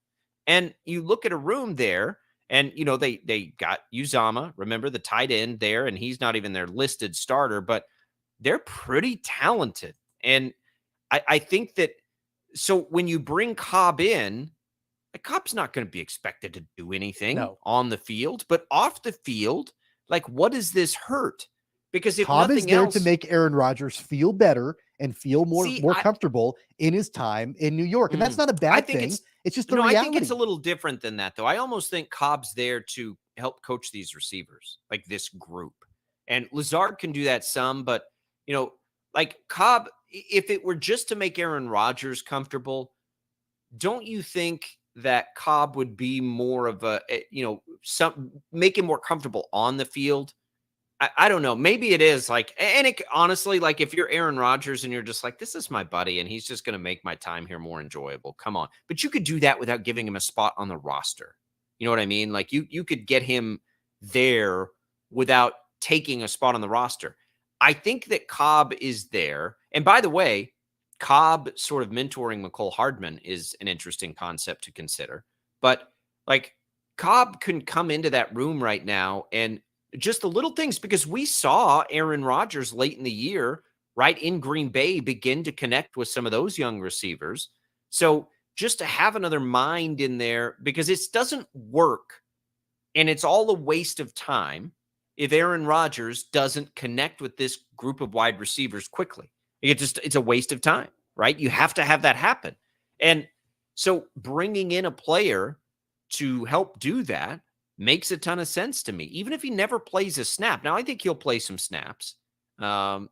Speaker 6: And you look at a room there, and, they got Uzama, remember, the tight end there, and he's not even their listed starter, but they're pretty talented. And I think that, so when you bring Cobb in, Cobb's not going to be expected to do anything on the field, but off the field, like, what does this hurt? Because if
Speaker 7: Cobb
Speaker 6: nothing
Speaker 7: is there
Speaker 6: else,
Speaker 7: to make Aaron Rodgers feel better and feel more comfortable in his time in New York. And that's not a bad thing. It's just the reality.
Speaker 6: I think it's a little different than that, though. I almost think Cobb's there to help coach these receivers, like this group. And Lazard can do that some, but, like Cobb, if it were just to make Aaron Rodgers comfortable, don't you think that Cobb would be more of a, make him more comfortable on the field? I don't know. Maybe it is like, and it honestly, like if you're Aaron Rodgers and you're just like, this is my buddy and he's just going to make my time here more enjoyable. Come on. But you could do that without giving him a spot on the roster. You know what I mean? Like you could get him there without taking a spot on the roster. I think that Cobb is there. And by the way, Cobb sort of mentoring McCole Hardman is an interesting concept to consider. But like Cobb can come into that room right now and just the little things, because we saw Aaron Rodgers late in the year, right in Green Bay, begin to connect with some of those young receivers. So just to have another mind in there, because it doesn't work and it's all a waste of time if Aaron Rodgers doesn't connect with this group of wide receivers quickly. It's a waste of time, right? You have to have that happen. And so bringing in a player to help do that makes a ton of sense to me, even if he never plays a snap. Now, I think he'll play some snaps. But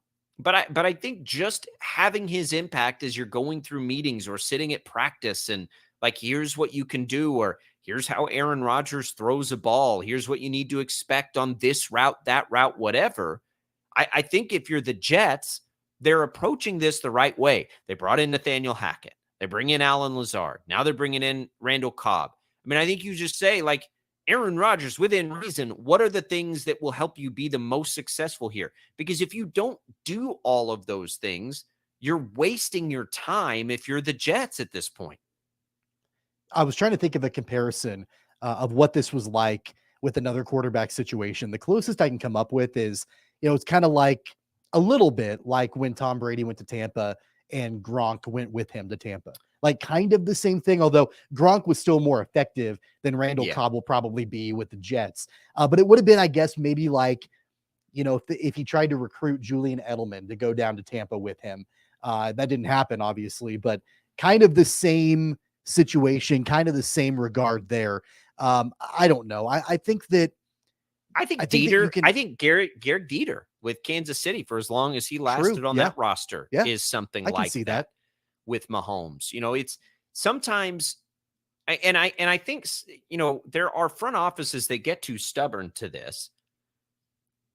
Speaker 6: I think just having his impact as you're going through meetings or sitting at practice and like, here's what you can do, or here's how Aaron Rodgers throws a ball. Here's what you need to expect on this route, that route, whatever. I think if you're the Jets, they're approaching this the right way. They brought in Nathaniel Hackett. They bring in Alan Lazard. Now they're bringing in Randall Cobb. I mean, I think you just say, like, Aaron Rodgers, within reason, what are the things that will help you be the most successful here? Because if you don't do all of those things, you're wasting your time if you're the Jets at this point.
Speaker 7: I was trying to think of a comparison of what this was like with another quarterback situation. The closest I can come up with is, it's kind of like a little bit like when Tom Brady went to Tampa and Gronk went with him to Tampa. Like kind of the same thing, although Gronk was still more effective than Randall Cobb will probably be with the Jets. But it would have been, I guess, maybe like, if he tried to recruit Julian Edelman to go down to Tampa with him. That didn't happen, obviously, but kind of the same situation, kind of the same regard there. I don't know. I think Garrett
Speaker 6: Dieter with Kansas City for as long as he lasted on that roster is something like that with Mahomes. It's sometimes, and I think, there are front offices that get too stubborn to this.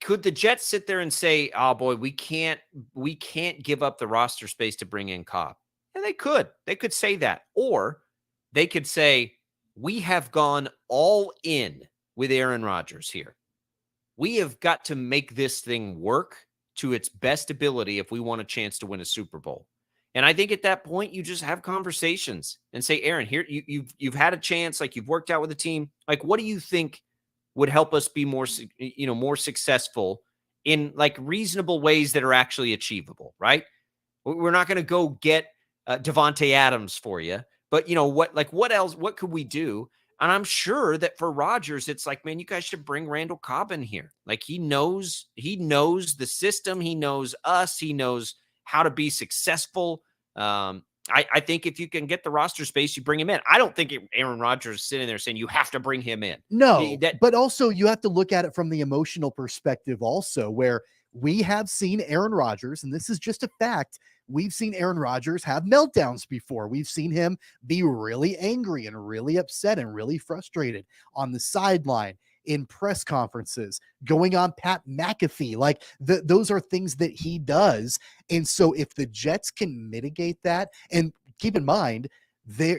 Speaker 6: Could the Jets sit there and say, oh boy, we can't give up the roster space to bring in Cobb? And they could say that, or they could say, we have gone all in with Aaron Rodgers here. We have got to make this thing work to its best ability if we want a chance to win a Super Bowl. And I think at that point, you just have conversations and say, Aaron, here you've had a chance, like you've worked out with the team. Like, what do you think would help us be more successful in like reasonable ways that are actually achievable, right? We're not going to go get Devontae Adams for you, but what else? What could we do? And I'm sure that for Rodgers, it's like, man, you guys should bring Randall Cobb in here. Like he knows the system. He knows us. He knows how to be successful. I think if you can get the roster space, you bring him in. I don't think Aaron Rodgers is sitting there saying you have to bring him in.
Speaker 7: No, but also you have to look at it from the emotional perspective also, where we have seen Aaron Rodgers, and this is just a fact, we've seen Aaron Rodgers have meltdowns before. We've seen him be really angry and really upset and really frustrated on the sideline, in press conferences, going on Pat McAfee. Like those are things that he does. And so if the Jets can mitigate that, and keep in mind,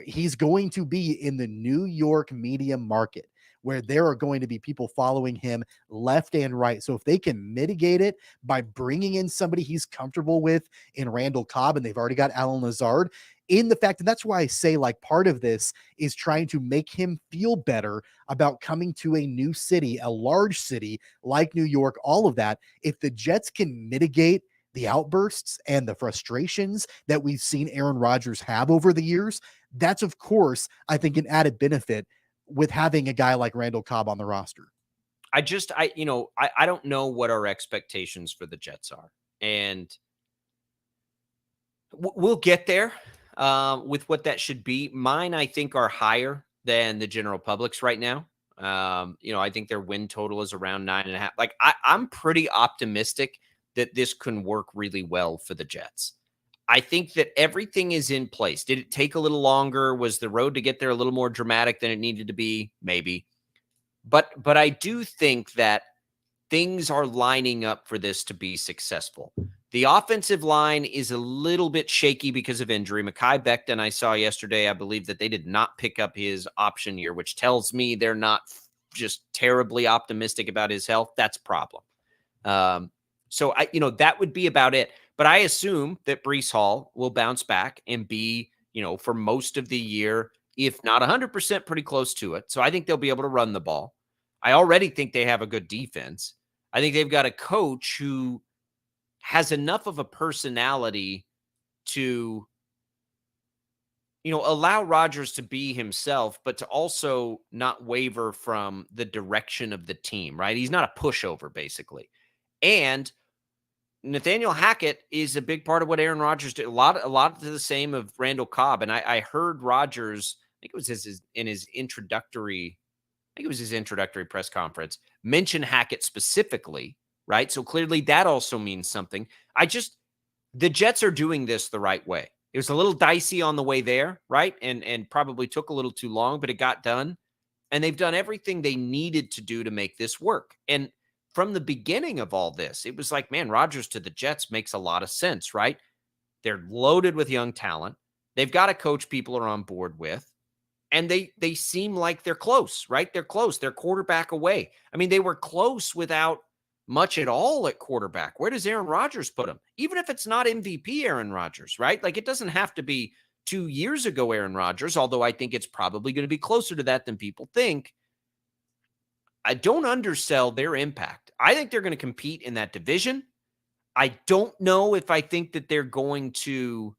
Speaker 7: he's going to be in the New York media market, where there are going to be people following him left and right. So if they can mitigate it by bringing in somebody he's comfortable with in Randall Cobb, and they've already got Alan Lazard, in the fact, and that's why I say like part of this is trying to make him feel better about coming to a new city, a large city like New York, all of that. If the Jets can mitigate the outbursts and the frustrations that we've seen Aaron Rodgers have over the years, that's of course, I think, an added benefit with having a guy like Randall Cobb on the roster.
Speaker 6: I don't know what our expectations for the Jets are, and we'll get there with what that should be. Mine, I think, are higher than the general public's right now. I think their win total is around 9.5. Like I'm pretty optimistic that this can work really well for the Jets. I think that everything is in place. Did it take a little longer? Was the road to get there a little more dramatic than it needed to be? Maybe. But I do think that things are lining up for this to be successful. The offensive line is a little bit shaky because of injury. Mekhi Becton, I saw yesterday, I believe that they did not pick up his option year, which tells me they're not just terribly optimistic about his health. That's a problem. So that would be about it. But I assume that Breece Hall will bounce back and be, for most of the year, if not 100%, pretty close to it. So I think they'll be able to run the ball. I already think they have a good defense. I think they've got a coach who has enough of a personality to, allow Rodgers to be himself, but to also not waver from the direction of the team, right? He's not a pushover, basically. And Nathaniel Hackett is a big part of what Aaron Rodgers did. A lot to the same of Randall Cobb. And I heard Rodgers, I think it was his introductory press conference, mention Hackett specifically, right? So clearly that also means something. The Jets are doing this the right way. It was a little dicey on the way there, right? And probably took a little too long, but it got done. And they've done everything they needed to do to make this work. And from the beginning of all this, it was like, man, Rodgers to the Jets makes a lot of sense, right? They're loaded with young talent. They've got a coach people are on board with. And they seem like they're close, right? They're close. They're quarterback away. I mean, they were close without much at all at quarterback. Where does Aaron Rodgers put him? Even if it's not MVP Aaron Rodgers, right? Like, it doesn't have to be 2 years ago Aaron Rodgers, although I think it's probably going to be closer to that than people think. I don't undersell their impact. I think they're going to compete in that division. I don't know if I think that they're going to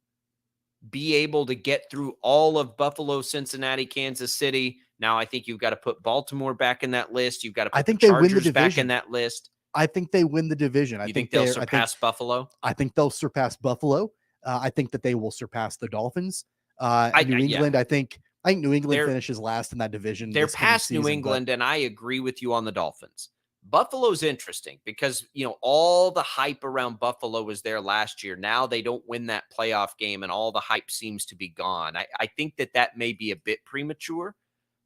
Speaker 6: be able to get through all of Buffalo, Cincinnati, Kansas City. Now, I think you've got to put Baltimore back in that list. You've got to put the Chargers back in that list.
Speaker 7: I think they win the division.
Speaker 6: You think they'll surpass Buffalo?
Speaker 7: I think they'll surpass Buffalo. I think that they will surpass the Dolphins. New England, I think New England finishes last in that division.
Speaker 6: They're past New England, and I agree with you on the Dolphins. Buffalo's interesting because, all the hype around Buffalo was there last year. Now they don't win that playoff game, and all the hype seems to be gone. I think that may be a bit premature,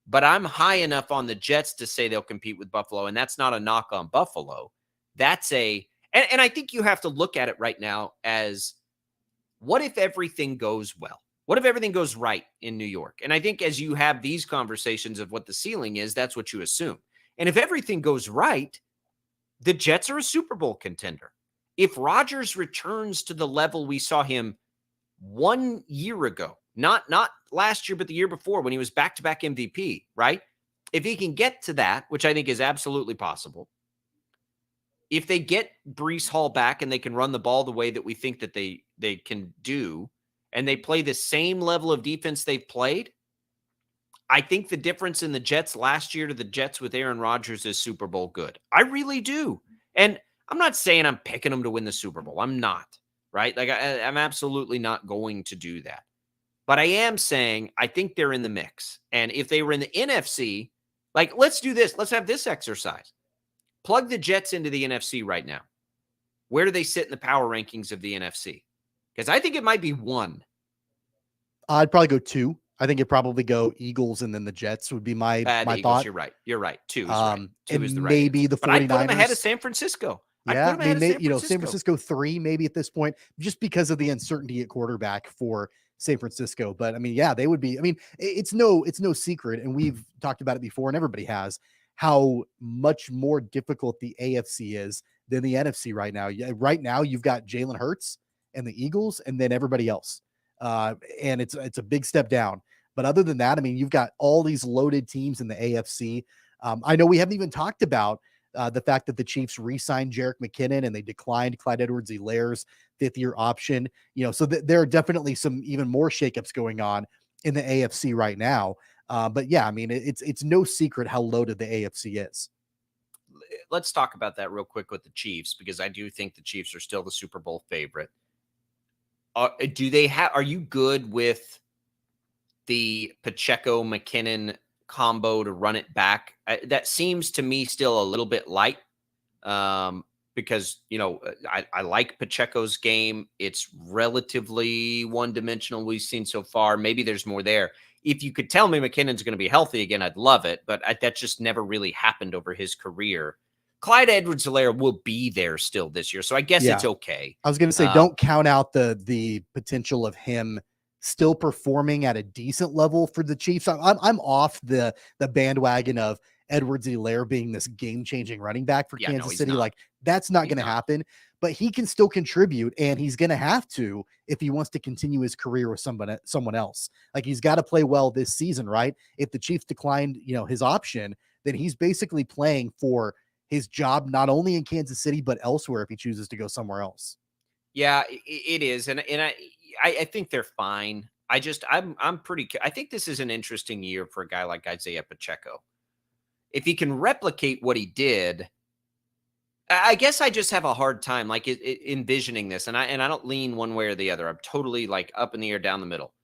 Speaker 6: but I'm high enough on the Jets to say they'll compete with Buffalo, and that's not a knock on Buffalo. And I think you have to look at it right now as, what if everything goes well? What if everything goes right in New York? And I think as you have these conversations of what the ceiling is, that's what you assume. And if everything goes right, the Jets are a Super Bowl contender. If Rodgers returns to the level we saw him 1 year ago, not last year, but the year before when he was back-to-back MVP, right? If he can get to that, which I think is absolutely possible, if they get Breece Hall back and they can run the ball the way that we think that they can do, and they play the same level of defense they've played, I think the difference in the Jets last year to the Jets with Aaron Rodgers is Super Bowl good. I really do. And I'm not saying I'm picking them to win the Super Bowl. I'm not, right? Like, I'm absolutely not going to do that. But I am saying I think they're in the mix. And if they were in the NFC, like, let's do this. Let's have this exercise. Plug the Jets into the NFC right now. Where do they sit in the power rankings of the NFC? Because I think it might be 1.
Speaker 7: I'd probably go 2. I think it'd probably go Eagles and then the Jets would be my
Speaker 6: Eagles,
Speaker 7: thought.
Speaker 6: You're right. 2 is right. 2 is the right
Speaker 7: maybe
Speaker 6: answer.
Speaker 7: the 49ers.
Speaker 6: But I put them ahead of San Francisco.
Speaker 7: Yeah, San Francisco 3 maybe at this point, just because of the uncertainty at quarterback for San Francisco. But I mean, yeah, they would be. I mean, it's no secret, and we've talked about it before, and everybody has, how much more difficult the AFC is than the NFC right now. Right now, you've got Jalen Hurts and the Eagles, and then everybody else. And it's a big step down. But other than that, I mean, you've got all these loaded teams in the AFC. I know we haven't even talked about the fact that the Chiefs re-signed Jerick McKinnon and they declined Clyde Edwards-Helaire's 5th-year option. So there are definitely some even more shakeups going on in the AFC right now. But yeah, I mean, it's no secret how loaded the AFC is.
Speaker 6: Let's talk about that real quick with the Chiefs, because I do think the Chiefs are still the Super Bowl favorite. Are you good with the Pacheco McKinnon combo to run it back? That seems to me still a little bit light, because I like Pacheco's game. It's relatively one-dimensional we've seen so far. Maybe there's more there. If you could tell me McKinnon's going to be healthy again, I'd love it, but that just never really happened over his career. Clyde Edwards-Helaire will be there still this year, so I guess it's okay.
Speaker 7: I was going to say, don't count out the potential of him still performing at a decent level for the Chiefs. I'm off the bandwagon of Edwards-Helaire being this game-changing running back for Kansas City.
Speaker 6: Not.
Speaker 7: Like, that's not going to happen. But he can still contribute, and he's going to have to if he wants to continue his career with someone else. Like, he's got to play well this season, right? If the Chiefs declined, his option, then he's basically playing for his job not only in Kansas City but elsewhere if he chooses to go somewhere else.
Speaker 6: Yeah, it is, and I think they're fine. I think this is an interesting year for a guy like Isaiah Pacheco. If he can replicate what he did, I guess I just have a hard time envisioning this, and I don't lean one way or the other. I'm totally like up in the air, down the middle.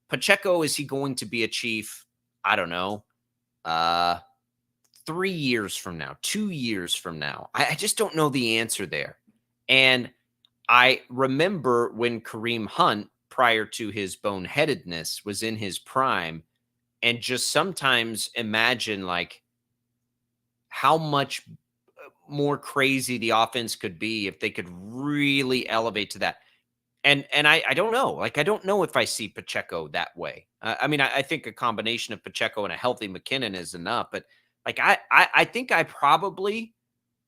Speaker 6: Pacheco, is he going to be a Chief? I don't know. 3 years from now, 2 years from now, I just don't know the answer there. And I remember when Kareem Hunt, prior to his boneheadedness, was in his prime, and just sometimes imagine like how much more crazy the offense could be if they could really elevate to that. And I don't know. Like, I don't know if I see Pacheco that way. I think a combination of Pacheco and a healthy McKinnon is enough. But like, I think I probably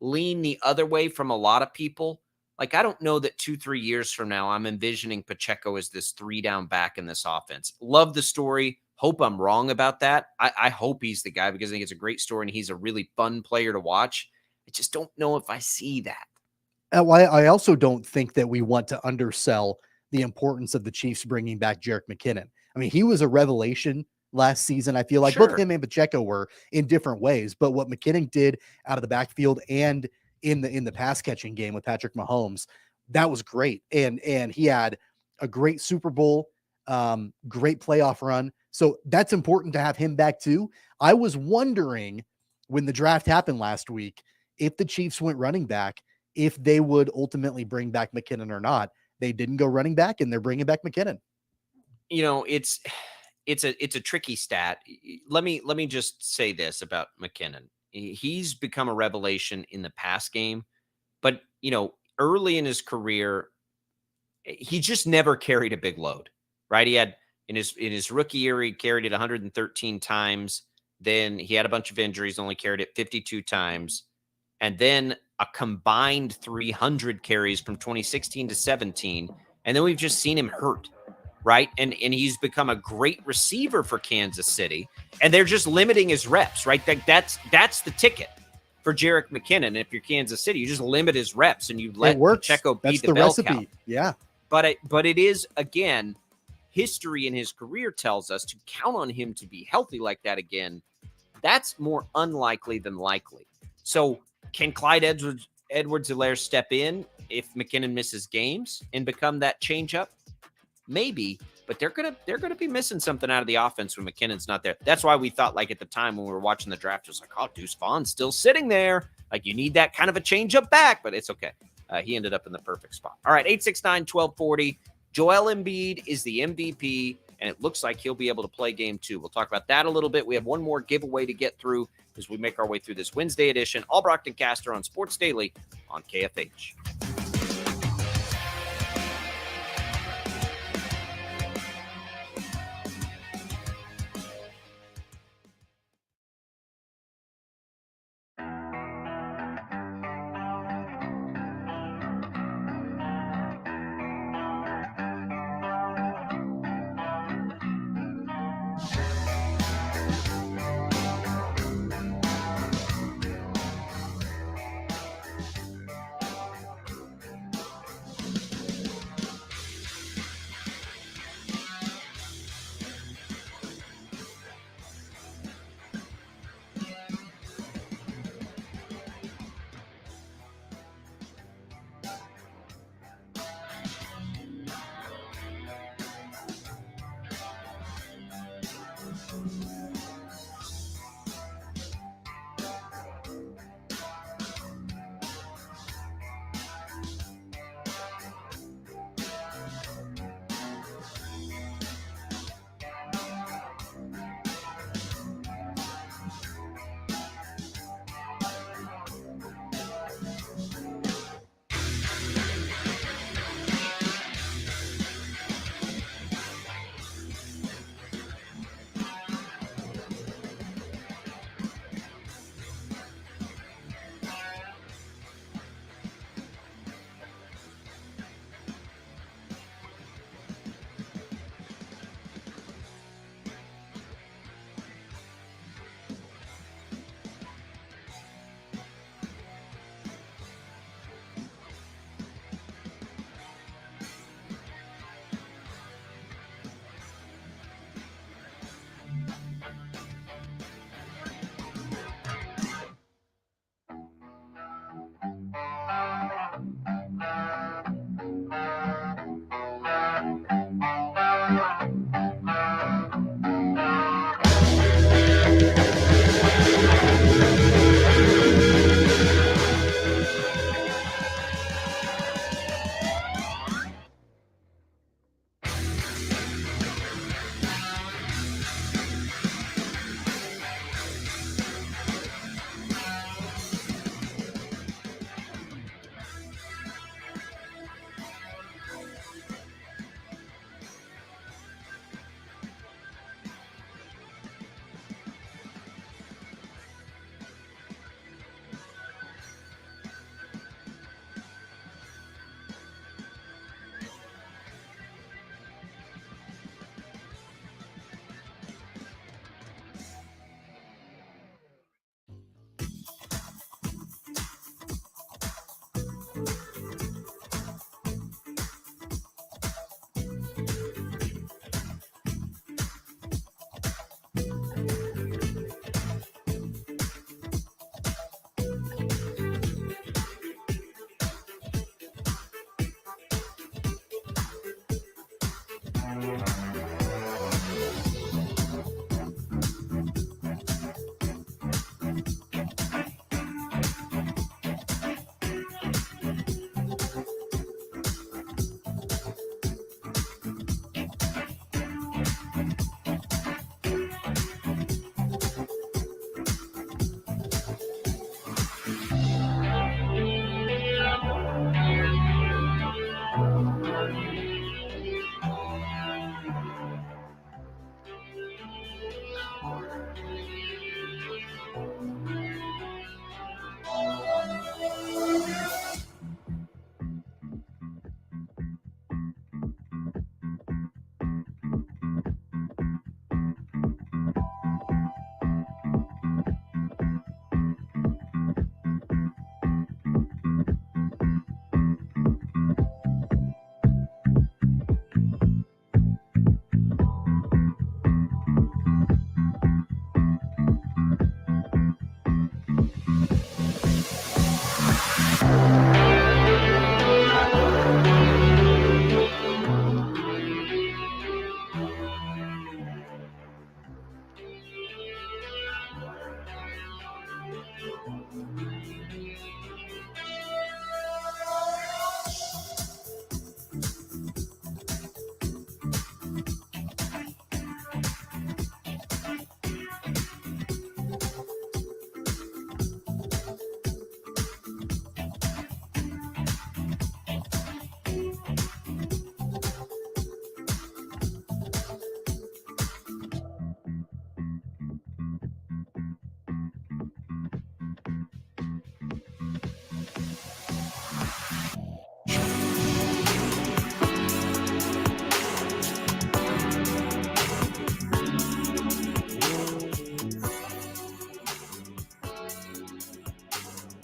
Speaker 6: lean the other way from a lot of people. Like, I don't know that 2-3 years from now, I'm envisioning Pacheco as this 3-down back in this offense. Love the story. Hope I'm wrong about that. I hope he's the guy, because I think it's a great story and he's a really fun player to watch. I just don't know if I see that.
Speaker 7: I also don't think that we want to undersell the importance of the Chiefs bringing back Jerick McKinnon. I mean, he was a revelation last season. I feel like both him and Pacheco were in different ways, but what McKinnon did out of the backfield and in the pass catching game with Patrick Mahomes, that was great. And he had a great Super Bowl, great playoff run. So that's important to have him back too. I was wondering when the draft happened last week, if the Chiefs went running back, if they would ultimately bring back McKinnon or not. They didn't go running back, and they're bringing back McKinnon.
Speaker 6: It's a tricky stat. Let me just say this about McKinnon. He's become a revelation in the pass game, but early in his career, he just never carried a big load, right? He had in his rookie year, he carried it 113 times. Then he had a bunch of injuries, only carried it 52 times. And then a combined 300 carries from 2016 to 17. And then we've just seen him hurt, right? And he's become a great receiver for Kansas City. And they're just limiting his reps, right? That's the ticket for Jerick McKinnon. If you're Kansas City, you just limit his reps and you let Pacheco be the bell
Speaker 7: recipe.
Speaker 6: cow.
Speaker 7: Yeah.
Speaker 6: But it is, again, history in his career tells us to count on him to be healthy like that again. That's more unlikely than likely. So can Clyde Edwards-Helaire step in if McKinnon misses games and become that change-up? Maybe, but they're gonna be missing something out of the offense when McKinnon's not there. That's why we thought, like, at the time when we were watching the draft, it was like, oh, Deuce Vaughn's still sitting there. Like, you need that kind of a change-up back, but it's okay. He ended up in the perfect spot. All right, 869-1240. Joel Embiid is the MVP, and it looks like he'll be able to play game 2. We'll talk about that a little bit. We have one more giveaway to get through as we make our way through this Wednesday edition. Albracht and Castor on Sports Daily on KFH.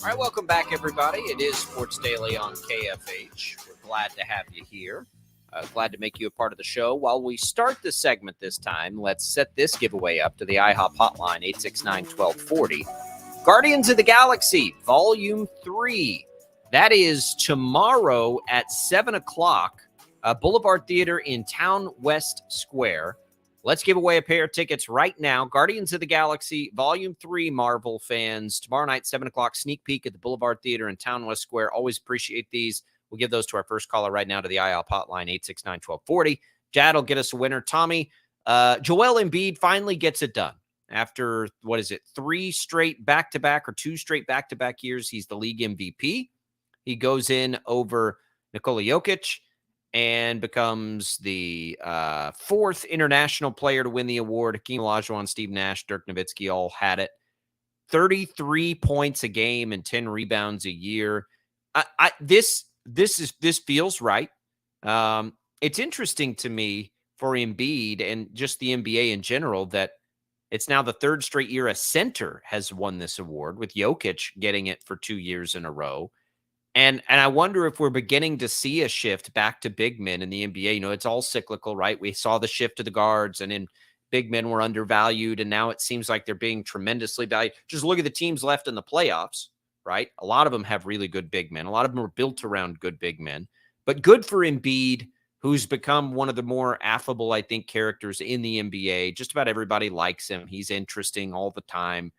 Speaker 6: All right, welcome back, everybody. It is Sports Daily on KFH. We're glad to have you here. Glad to make you a part of the show. While we start the segment this time, let's set this giveaway up to the IHOP hotline, 869-1240. Guardians of the Galaxy, Volume 3. That is tomorrow at 7 o'clock, Boulevard Theater in Town West Square. Let's give away a pair of tickets right now. Guardians of the Galaxy, Volume 3, Marvel fans. Tomorrow night, 7 o'clock, sneak peek at the Boulevard Theater in Town West Square. Always appreciate these. We'll give those to our first caller right now to the IHOP hotline, 869-1240. Jad will get us a winner. Tommy, Joel Embiid finally gets it done. After, 3 straight back-to-back or 2 straight back-to-back years, he's the league MVP. He goes in over Nikola Jokic and becomes the 4th international player to win the award. Hakeem Olajuwon, Steve Nash, Dirk Nowitzki all had it. 33 points a game and 10 rebounds a year. This feels right. It's interesting to me for Embiid and just the NBA in general that it's now the 3rd straight year a center has won this award, with Jokic getting it for 2 years in a row. And I wonder if we're beginning to see a shift back to big men in the NBA. You know, it's all cyclical, right? We saw the shift to the guards, and then big men were undervalued, and now it seems like they're being tremendously valued. Just look at the teams left in the playoffs, right? A lot of them have really good big men. A lot of them are built around good big men. But good for Embiid, who's become one of the more affable, I think, characters in the NBA. Just about everybody likes him. He's interesting all the time.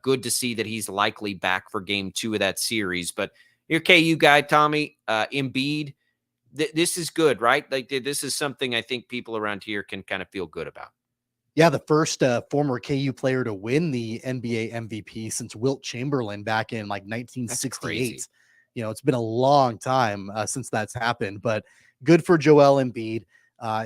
Speaker 6: Good to see that he's likely back for game 2 of that series. But your KU guy, Tommy, Embiid, this is good, right? Like, this is something I think people around here can kind of feel good about.
Speaker 7: Yeah, the first former KU player to win the NBA MVP since Wilt Chamberlain back in like 1968. You know, it's been a long time since that's happened, but good for Joel Embiid.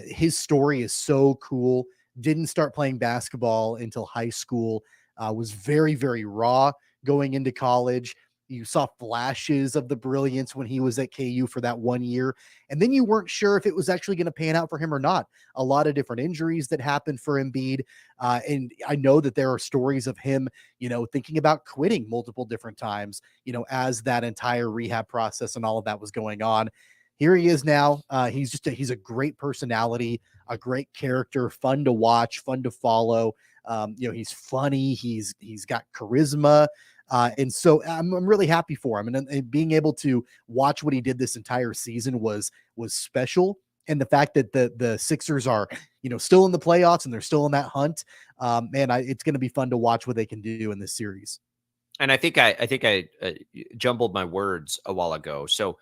Speaker 7: His story is so cool. Didn't start playing basketball until high school. Was very, very raw going into college. You saw flashes of the brilliance when he was at KU for that 1 year. And then you weren't sure if it was actually going to pan out for him or not. A lot of different injuries that happened for Embiid. And I know that there are stories of him, you know, thinking about quitting multiple different times, you know, as that entire rehab process and all of that was going on. Here he is now. He's a great personality, a great character, fun to watch, fun to follow. You know, he's funny. He's got charisma. And so I'm really happy for him, and being able to watch what he did this entire season was special. And the fact that the Sixers are, still in the playoffs and they're still in that hunt, it's going to be fun to watch what they can do in this series.
Speaker 6: And I think I jumbled my words a while ago. So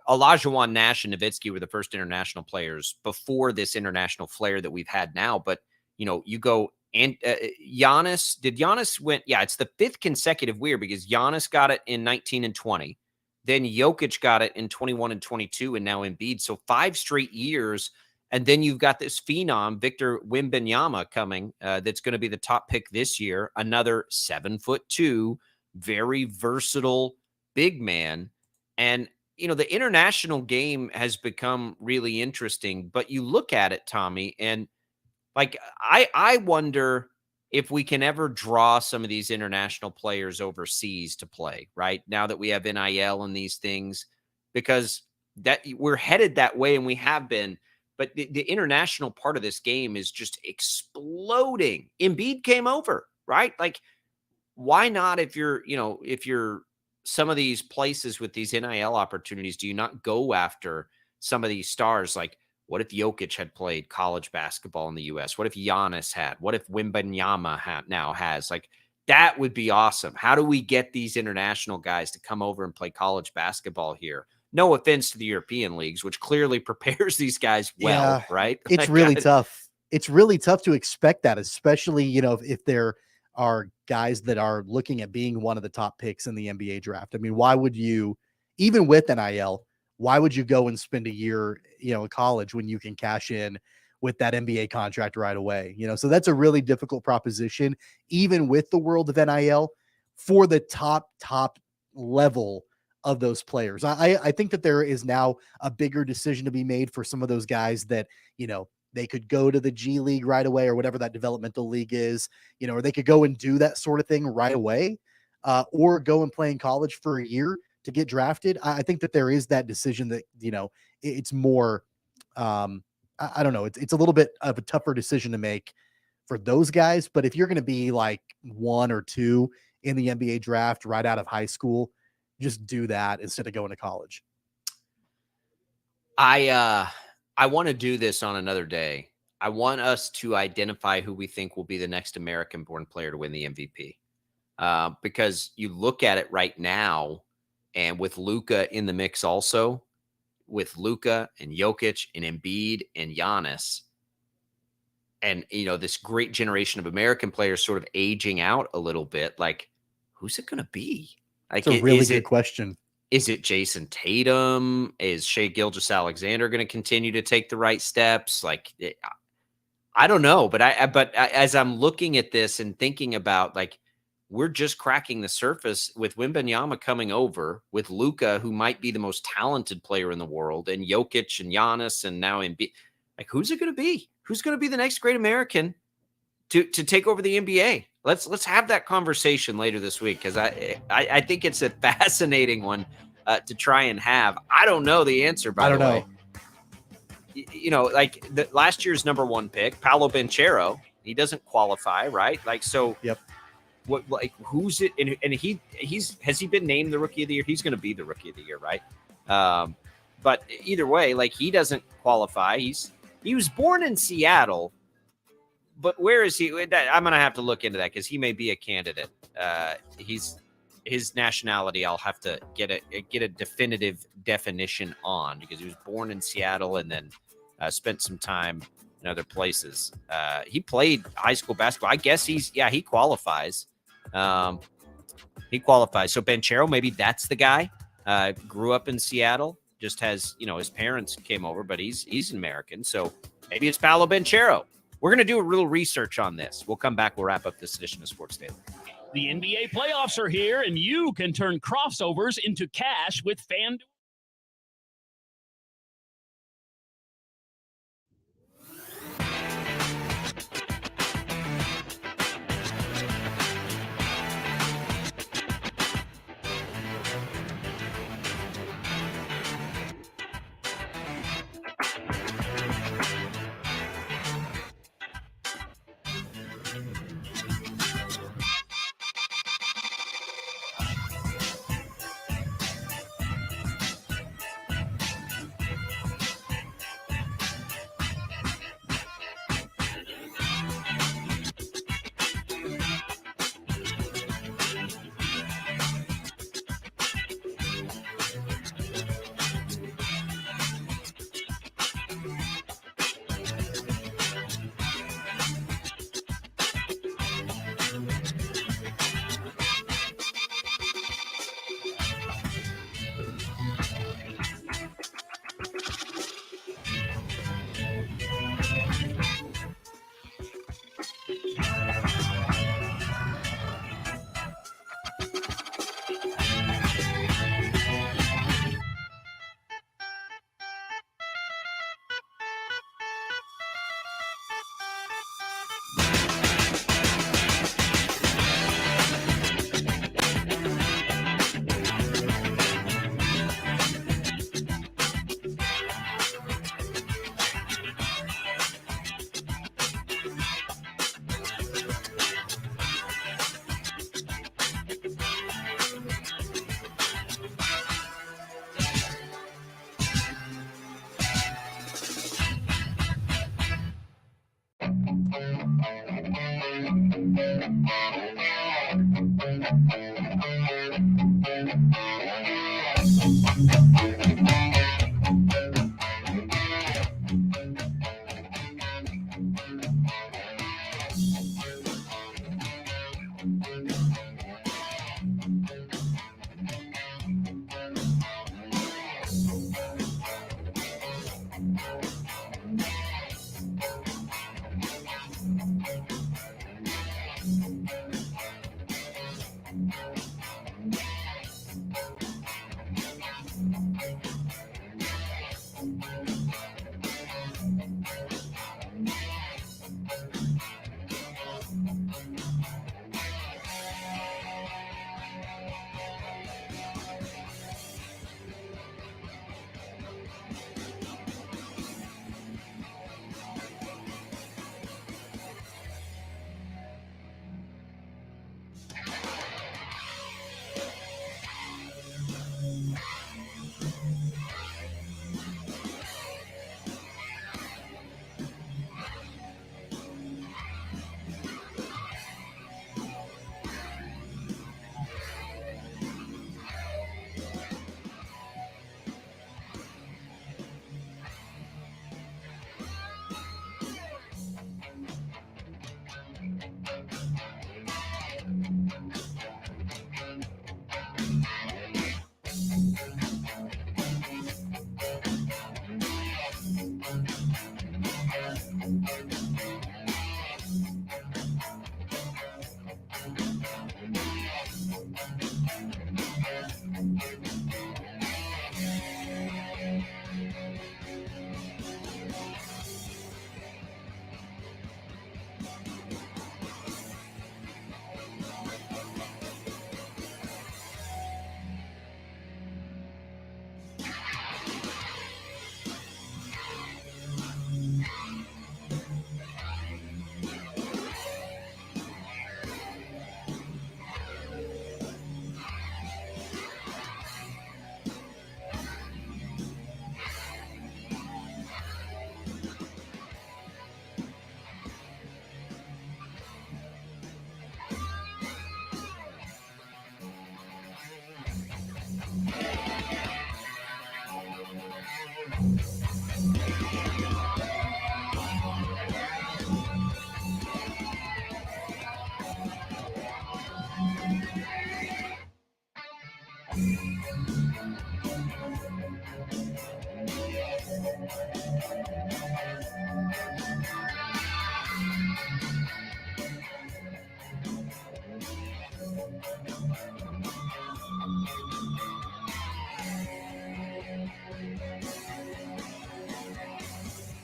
Speaker 6: Olajuwon, Nash, and Nowitzki were the first international players before this international flair that we've had now. But, you go and Giannis, did Giannis win? Yeah, it's the 5th consecutive year because Giannis got it in 19 and 20. Then Jokic got it in 21 and 22, and now Embiid. So 5 straight years. And then you've got this phenom, Victor Wembanyama, coming that's going to be the top pick this year. Another 7'2", very versatile big man. And, the international game has become really interesting. But you look at it, Tommy, and I wonder if we can ever draw some of these international players overseas to play, right? Now that we have NIL and these things, because that we're headed that way and we have been, but the international part of this game is just exploding. Embiid came over, right? Why not if you're some of these places with these NIL opportunities, do you not go after some of these stars? What if Jokic had played college basketball in the U.S.? What if Giannis had? What if Wembanyama has? That would be awesome. How do we get these international guys to come over and play college basketball here? No offense to the European leagues, which clearly prepares these guys well, right?
Speaker 7: It's really tough. It's really tough to expect that, especially, if there are guys that are looking at being one of the top picks in the NBA draft. I mean, why would you, even with NIL, why would you go and spend a year, in college when you can cash in with that NBA contract right away? So that's a really difficult proposition, even with the world of NIL for the top level of those players. I think that there is now a bigger decision to be made for some of those guys that, they could go to the G League right away or whatever that developmental league is, or they could go and do that sort of thing right away, or go and play in college for a year to get drafted. I think that there is that decision that, it's more, I don't know. It's a little bit of a tougher decision to make for those guys. But if you're going to be 1 or 2 in the NBA draft right out of high school, just do that instead of going to college.
Speaker 6: I want to do this on another day. I want us to identify who we think will be the next American-born player to win the MVP. Because you look at it right now, and with Luka in the mix also, with Luka and Jokic and Embiid and Giannis, and, this great generation of American players sort of aging out a little bit, who's it going to be?
Speaker 7: It's a really good question.
Speaker 6: Is it Jason Tatum? Is Shai Gilgeous-Alexander going to continue to take the right steps? I don't know, but as I'm looking at this and thinking about we're just cracking the surface with Wembanyama coming over, with Luka, who might be the most talented player in the world, and Jokic and Giannis, and now Embiid. Who's it going to be? Who's going to be the next great American to take over the NBA? Let's have that conversation later this week, because I think it's a fascinating one to try and have. I don't know the answer, by the way. The last year's number 1 pick, Paolo Banchero, he doesn't qualify, right?
Speaker 7: Yep.
Speaker 6: What who's it? And has he been named the Rookie of the Year? He's going to be the Rookie of the Year, right? But either way, he doesn't qualify. He was born in Seattle. But where is he? I'm going to have to look into that because he may be a candidate. His nationality, I'll have to get a definitive definition on, because he was born in Seattle and then spent some time in other places. He played high school basketball. I guess he qualifies. He qualifies. So Banchero, maybe that's the guy. Grew up in Seattle. Just has, his parents came over, but he's an American. So maybe it's Paolo Banchero. We're going to do a little research on this. We'll come back. We'll wrap up this edition of Sports Daily.
Speaker 8: The NBA playoffs are here, and you can turn crossovers into cash with FanDuel.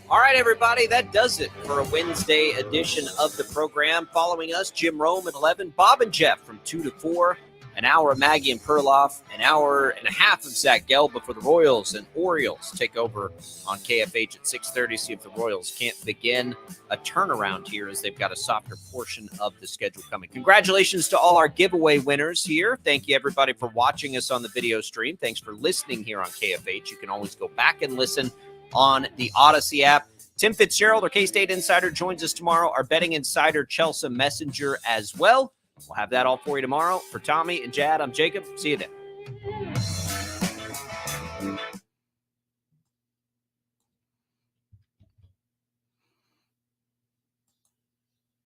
Speaker 6: All right, everybody, that does it for a Wednesday edition of the program. Following us, Jim Rome at 11, Bob and Jeff from 2 to 4, an hour of Maggie and Perloff, an hour and a half of Zach Gelb before the Royals and Orioles take over on KFH at 6:30. See if the Royals can't begin a turnaround here as they've got a softer portion of the schedule coming. Congratulations to all our giveaway winners here. Thank you, everybody, for watching us on the video stream. Thanks for listening here on KFH. You can always go back and listen on the Odyssey app. Tim Fitzgerald, our K-State insider, joins us tomorrow. Our betting insider, Chelsea Messenger, as well. We'll have that all for you tomorrow. For Tommy and Jad, I'm Jacob. See you then.